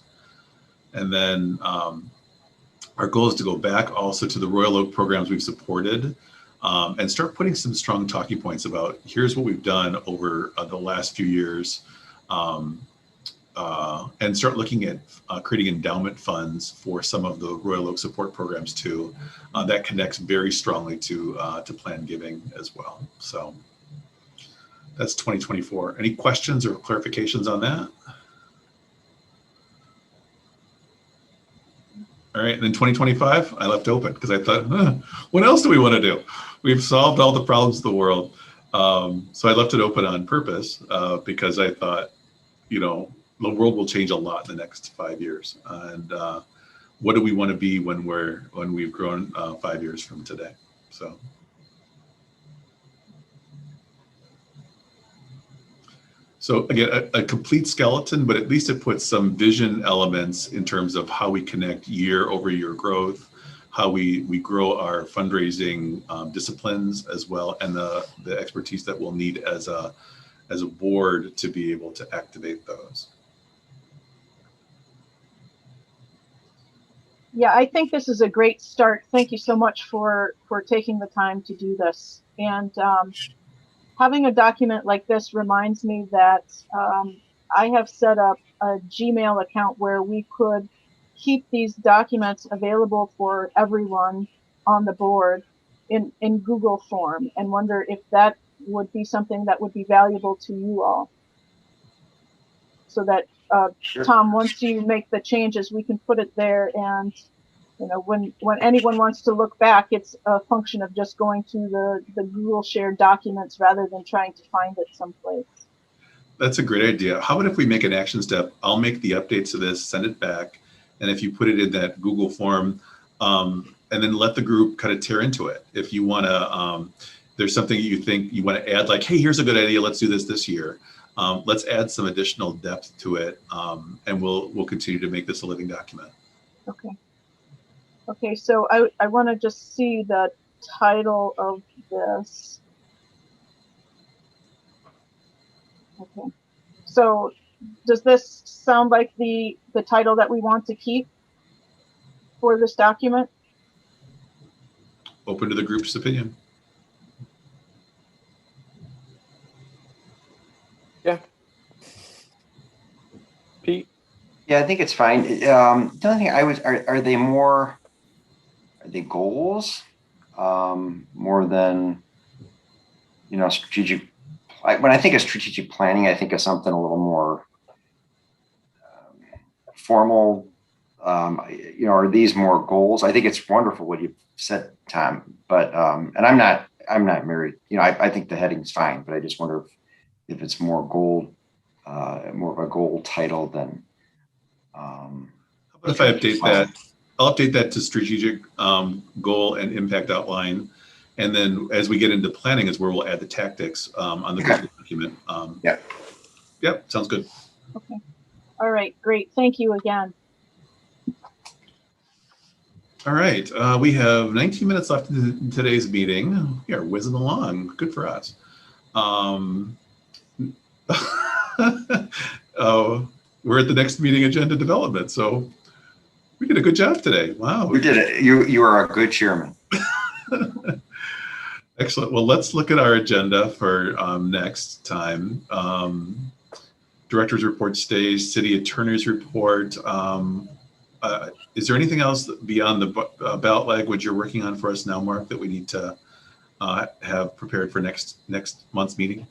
And then our goal is to go back also to the Royal Oak programs we've supported and start putting some strong talking points about here's what we've done over the last few years, and start looking at creating endowment funds for some of the Royal Oak support programs too. That connects very strongly to planned giving as well. So that's 2024. Any questions or clarifications on that? All right, and then 2025, I left open because I thought, what else do we want to do? We've solved all the problems of the world. So I left it open on purpose because I thought, you know, the world will change a lot in the next 5 years. And what do we want to be when we've grown 5 years from today? So again, a complete skeleton, but at least it puts some vision elements in terms of how we connect year over year growth, how we grow our fundraising disciplines as well, and the expertise that we'll need as a board to be able to activate those. Yeah, I think this is a great start. Thank you so much for taking the time to do this. And having a document like this reminds me that I have set up a Gmail account where we could keep these documents available for everyone on the board in Google form, and wonder if that would be something that would be valuable to you all. So that, Sure. Tom, once you make the changes, we can put it there, and you know, when anyone wants to look back, it's a function of just going to the Google shared documents rather than trying to find it someplace. That's a great idea. How about if we make an action step? I'll make the updates to this, send it back, and if you put it in that Google form, and then let the group kind of tear into it. If you want to, there's something you think you want to add, like, hey, here's a good idea. Let's do this year. Let's add some additional depth to it, and we'll continue to make this a living document. Okay. Okay, so I want to just see the title of this. Okay, so does this sound like the title that we want to keep for this document? Open to the group's opinion. Yeah. Pete? Yeah, I think it's fine. The only thing are they goals more than, you know, strategic? When I think of strategic planning, I think of something a little more formal. You know, are these more goals? I think it's wonderful what you said, Tom, but and I'm not married. You know, I think the heading's fine, but I just wonder if it's more goal, more of a goal title than. How about if I update that? I'll update that to strategic goal and impact outline. And then as we get into planning is where we'll add the tactics on the Google document. Yep, sounds good. Okay. All right, great. Thank you again. All right, we have 19 minutes left in today's meeting. We are whizzing along. Good for us. We're at the next meeting agenda development, so we did a good job today. Wow. We did it. You are a good chairman. Excellent. Well, let's look at our agenda for next time. Director's report stays, city attorney's report. Is there anything else beyond the ballot language you're working on for us now, Mark, that we need to have prepared for next month's meeting?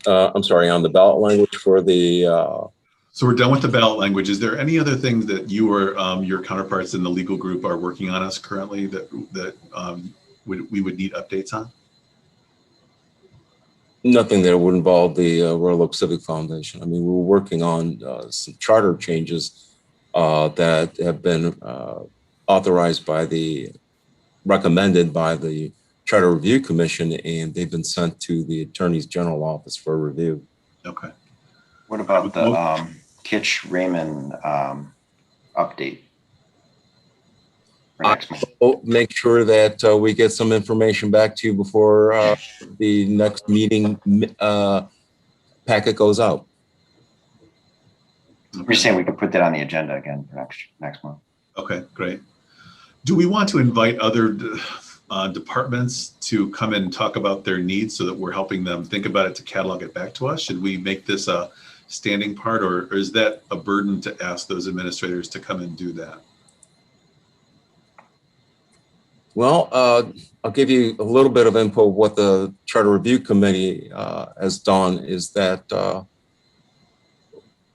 I'm sorry, on the ballot language for the. So we're done with the ballot language. Is there any other things that you or your counterparts in the legal group are working on us currently that we would need updates on? Nothing that would involve the Oak Civic Foundation. I mean, we're working on some charter changes that have been recommended by the Charter Review Commission, and they've been sent to the Attorney's General Office for review. Okay. What about the Kitch Raymond update for next month? I'll make sure that we get some information back to you before the next meeting packet goes out. We're just saying we could put that on the agenda again for next month. Okay, great. Do we want to invite other departments to come in and talk about their needs so that we're helping them think about it to catalog it back to us? Should we make this a standing part, or is that a burden to ask those administrators to come and do that? Well, I'll give you a little bit of info. What the Charter Review Committee has done is that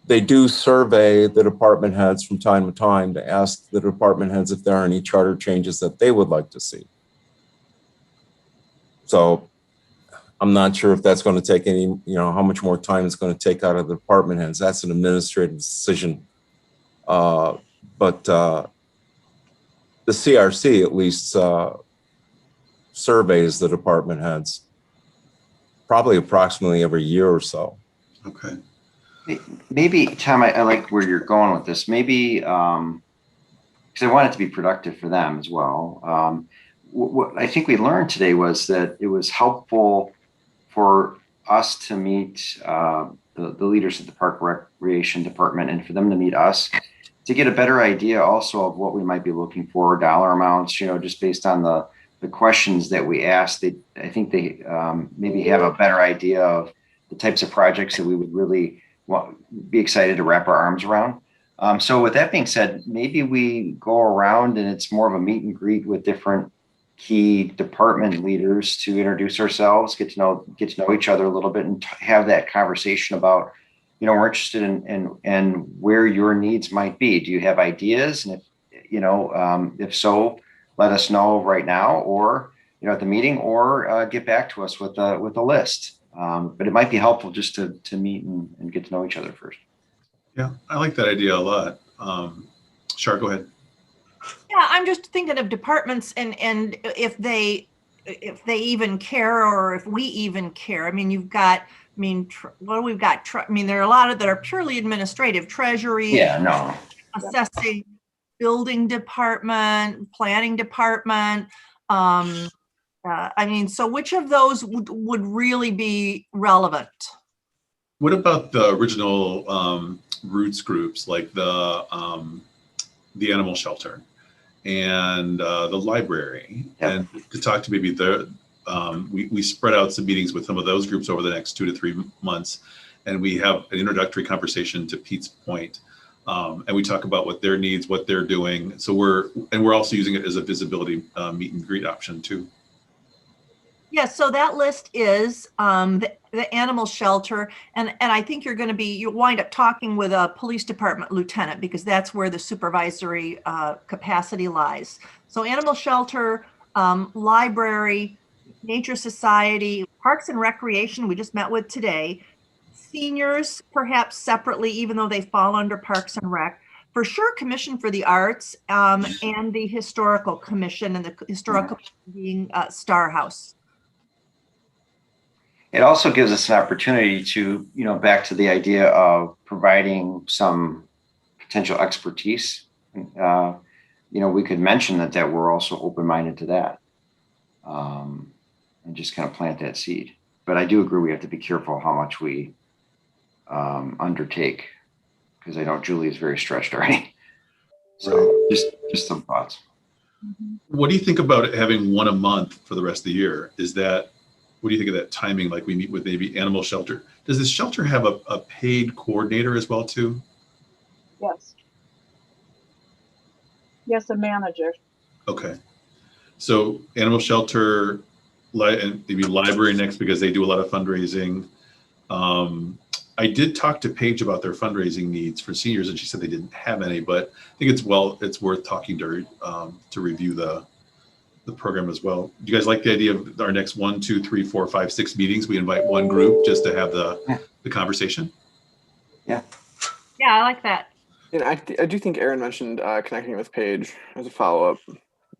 they do survey the department heads from time to time to ask the department heads if there are any charter changes that they would like to see. So I'm not sure if that's going to take any, how much more time it's going to take out of the department heads. That's an administrative decision. But the CRC at least surveys the department heads probably approximately every year or so. Okay. Maybe, Tom, I like where you're going with this. Maybe, because I want it to be productive for them as well. What I think we learned today was that it was helpful for us to meet the leaders of the Park Recreation Department and for them to meet us to get a better idea also of what we might be looking for, dollar amounts, just based on the questions that we asked. I think they maybe have a better idea of the types of projects that we would really be excited to wrap our arms around. So with that being said, maybe we go around and it's more of a meet and greet with different key department leaders to introduce ourselves, get to know each other a little bit, and have that conversation about, we're interested in where your needs might be. Do you have ideas? And if so, let us know right now, or at the meeting, or get back to us with a list. But it might be helpful just to meet and get to know each other first. Yeah, I like that idea a lot. Shar, go ahead. Yeah, I'm just thinking of departments and if they even care, or if we even care. I mean, what do we've got? There are a lot of that are purely administrative, treasury, assessing, building department, planning department. So which of those would really be relevant? What about the original roots groups, like the animal shelter and the library? Yep. And to talk to maybe we spread out some meetings with some of those groups over the next 2 to 3 months, and we have an introductory conversation to Pete's point, and we talk about what their needs, what they're doing. So we're also using it as a visibility meet and greet option too. Yeah, so that list is the animal shelter, and I think you'll wind up talking with a police department lieutenant, because that's where the supervisory capacity lies. So animal shelter, library, nature society, parks and recreation, we just met with today. Seniors, perhaps separately, even though they fall under Parks and Rec. For sure, Commission for the Arts, and the Historical Commission, and the Historical being Star House. It also gives us an opportunity to, back to the idea of providing some potential expertise. We could mention that we're also open-minded to that, and just kind of plant that seed. But I do agree we have to be careful how much we undertake, because I know Julie is very stretched already. So just some thoughts. What do you think about having one a month for the rest of the year? What do you think of that timing? Like we meet with maybe animal shelter. Does this shelter have a paid coordinator as well too? Yes. Yes, a manager. Okay. So animal shelter, and maybe library next, because they do a lot of fundraising. I did talk to Paige about their fundraising needs for seniors, and she said they didn't have any, but I think it's worth talking to her to review the program as well. Do you guys like the idea of our next 1, 2, 3, 4, 5, 6 meetings? We invite one group just to have the conversation. Yeah, I like that. And I do think Aaron mentioned connecting with Paige as a follow-up.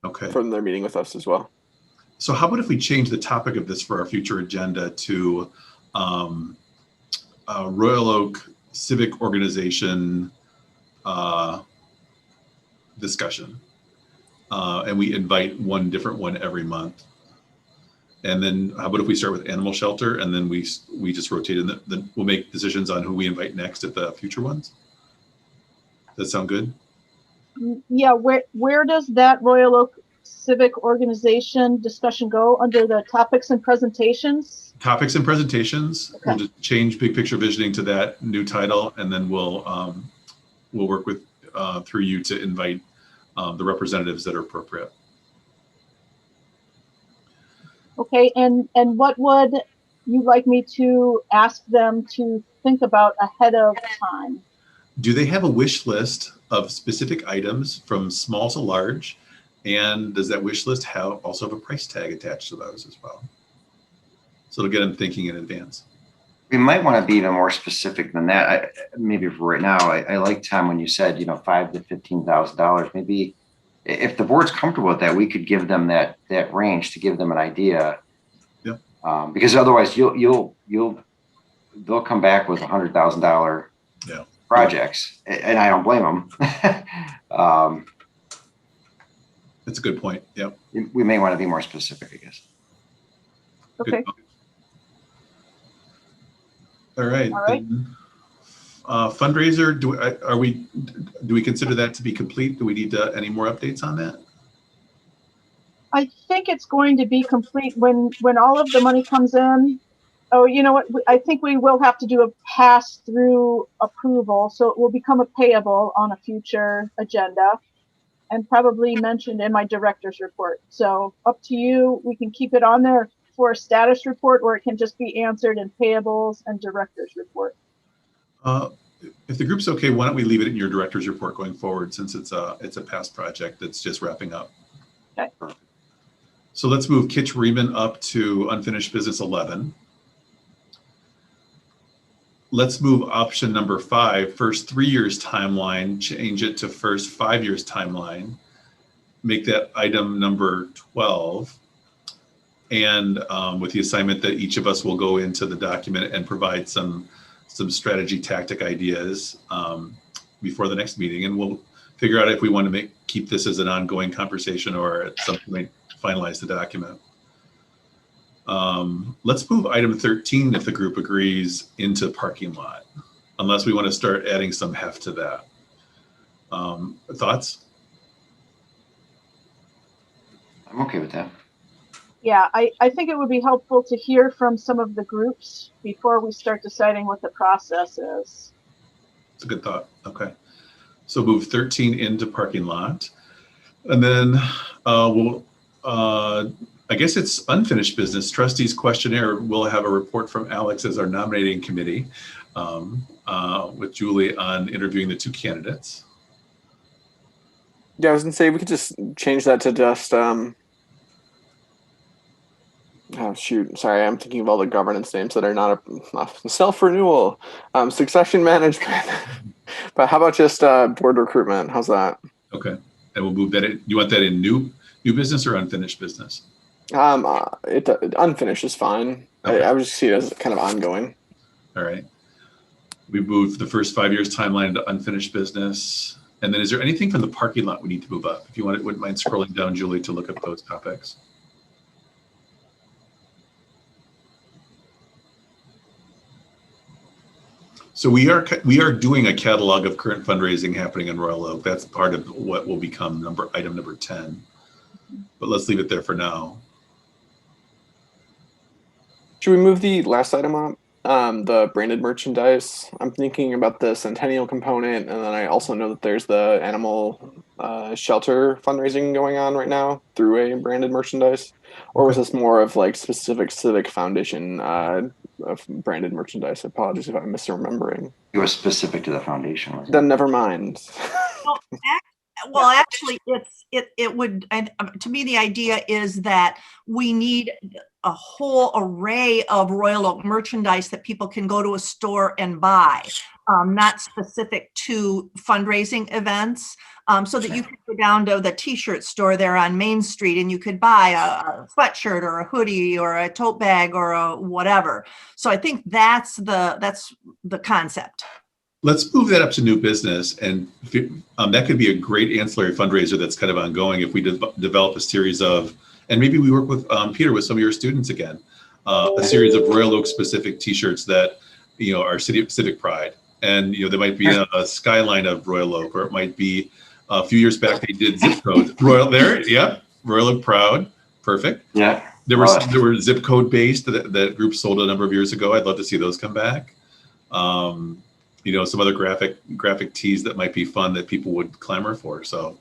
Okay. From their meeting with us as well. So how about if we change the topic of this for our future agenda to Royal Oak Civic Organization discussion, and we invite one different one every month. And then how about if we start with animal shelter, and then we just rotate, and then we'll make decisions on who we invite next at the future ones? Does that sound good? Yeah, where does that Royal Oak Civic Organization discussion go under the topics and presentations? Topics and presentations. Okay. We'll just change big picture visioning to that new title, and then we'll work with through you to invite the representatives that are appropriate. Okay, and what would you like me to ask them to think about ahead of time? Do they have a wish list of specific items from small to large? And does that wish list also have a price tag attached to those as well? So it'll get them thinking in advance. We might want to be even more specific than that. Maybe for right now, I like, Tom, when you said, $5,000 to $15,000. Maybe if the board's comfortable with that, we could give them that range to give them an idea. Yeah. Because otherwise, they'll come back with $100,000 projects, and I don't blame them. That's a good point. Yeah. We may want to be more specific, I guess. Okay. All right. All right. Then, fundraiser. Do we consider that to be complete? Do we need any more updates on that? I think it's going to be complete when all of the money comes in. Oh, you know what? I think we will have to do a pass-through approval, so it will become a payable on a future agenda, and probably mentioned in my director's report. So up to you. We can keep it on there for a status report, or it can just be answered in payables and director's report. If the group's okay, why don't we leave it in your director's report going forward, since it's a past project that's just wrapping up. Okay. So let's move Kitch Riemann up to unfinished business 11. Let's move option number 5, first 3 years timeline, change it to first 5 years timeline, make that item number 12. And with the assignment that each of us will go into the document and provide some strategy tactic ideas before the next meeting. And we'll figure out if we want to keep this as an ongoing conversation or at some point finalize the document. Let's move item 13, if the group agrees, into parking lot, unless we want to start adding some heft to that. Thoughts? I'm okay with that. Yeah, I think it would be helpful to hear from some of the groups before we start deciding what the process is. It's a good thought. Okay. So move 13 into parking lot. And then I guess it's unfinished business. Trustees questionnaire. We'll have a report from Alex as our nominating committee with Julie on interviewing the 2 candidates. Yeah, I was gonna say we could just change that to just oh shoot, sorry, I'm thinking of all the governance names that are not self-renewal, succession management. But how about just board recruitment? How's that? Okay, and we'll move that in. You want that in new business or unfinished business? Unfinished is fine. Okay. I would just see it as kind of ongoing. All right. We moved the first 5 years timeline into unfinished business. And then is there anything from the parking lot we need to move up? If you wouldn't mind scrolling down, Julie, to look up those topics. So we are doing a catalog of current fundraising happening in Royal Oak. That's part of what will become item number 10. But let's leave it there for now. Should we move the last item up? The branded merchandise. I'm thinking about the centennial component, and then I also know that there's the animal shelter fundraising going on right now through a branded merchandise. Or was this more of like specific Civic Foundation of branded merchandise? Apologies if I'm misremembering. It was specific to the foundation, wasn't it? Then never mind. Well, actually, it would, and to me, the idea is that we need a whole array of Royal Oak merchandise that people can go to a store and buy, not specific to fundraising events, so that you could go down to the t-shirt store there on Main Street and you could buy a sweatshirt or a hoodie or a tote bag or a whatever. So I think that's the concept. Let's move that up to new business, and that could be a great ancillary fundraiser that's kind of ongoing if we develop a series of, and maybe we work with Peter with some of your students again, a series of Royal Oak specific T-shirts that are civic pride, And, there might be a skyline of Royal Oak, or it might be a few years back, they did zip codes. Royal there. Yep. Royal Oak proud. Perfect. Yeah. There were zip code based that group sold a number of years ago. I'd love to see those come back. Some other graphic tees that might be fun that people would clamor for. So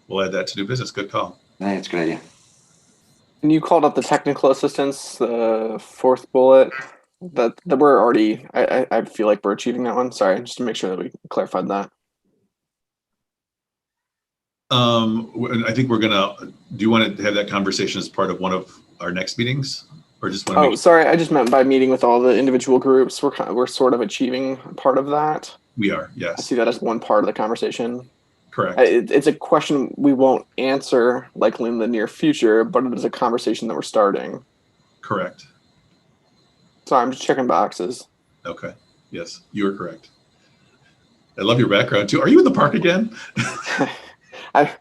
we'll add that to new business. Good call. I think it's a good idea. And you called out the technical assistance, the fourth bullet. That we're already. I feel like we're achieving that one. Sorry, just to make sure that we clarified that. I think we're gonna. Do you want to have that conversation as part of one of our next meetings, or just want to? Oh, sorry. I just meant by meeting with all the individual groups, we're sort of achieving part of that. We are. I Yes. see that as one part of the conversation. Correct. It's a question we won't answer likely in the near future, but it is a conversation that we're starting. Correct. So I'm just checking boxes. Okay. Yes, you are correct. I love your background too. Are you in the park again? I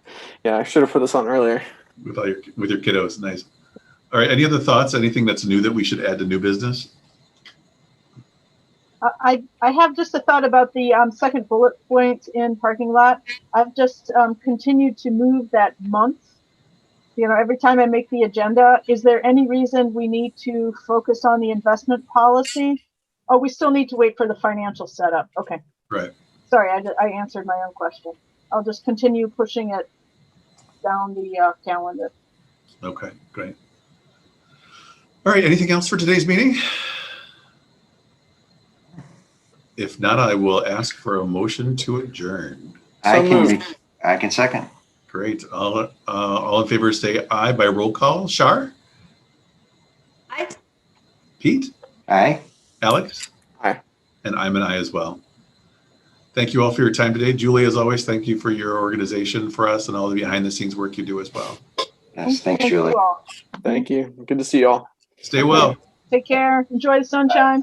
should have put this on earlier. with your kiddos. Nice. All right. Any other thoughts? Anything that's new that we should add to new business? I have just a thought about the second bullet point in parking lot. I've just continued to move that month. Every time I make the agenda, is there any reason we need to focus on the investment policy? Oh, we still need to wait for the financial setup. Okay. Right. Sorry, I answered my own question. I'll just continue pushing it down the calendar. Okay, great. All right, anything else for today's meeting? If not, I will ask for a motion to adjourn. I can second. Great. All in favor say aye by roll call. Shar? Aye. Pete? Aye. Alex? Aye. And I'm an aye as well. Thank you all for your time today. Julie, as always, thank you for your organization for us and all the behind the scenes work you do as well. Yes, thanks, Julie. You all. Thank you. Good to see you all. Stay well. Take care. Enjoy the sunshine.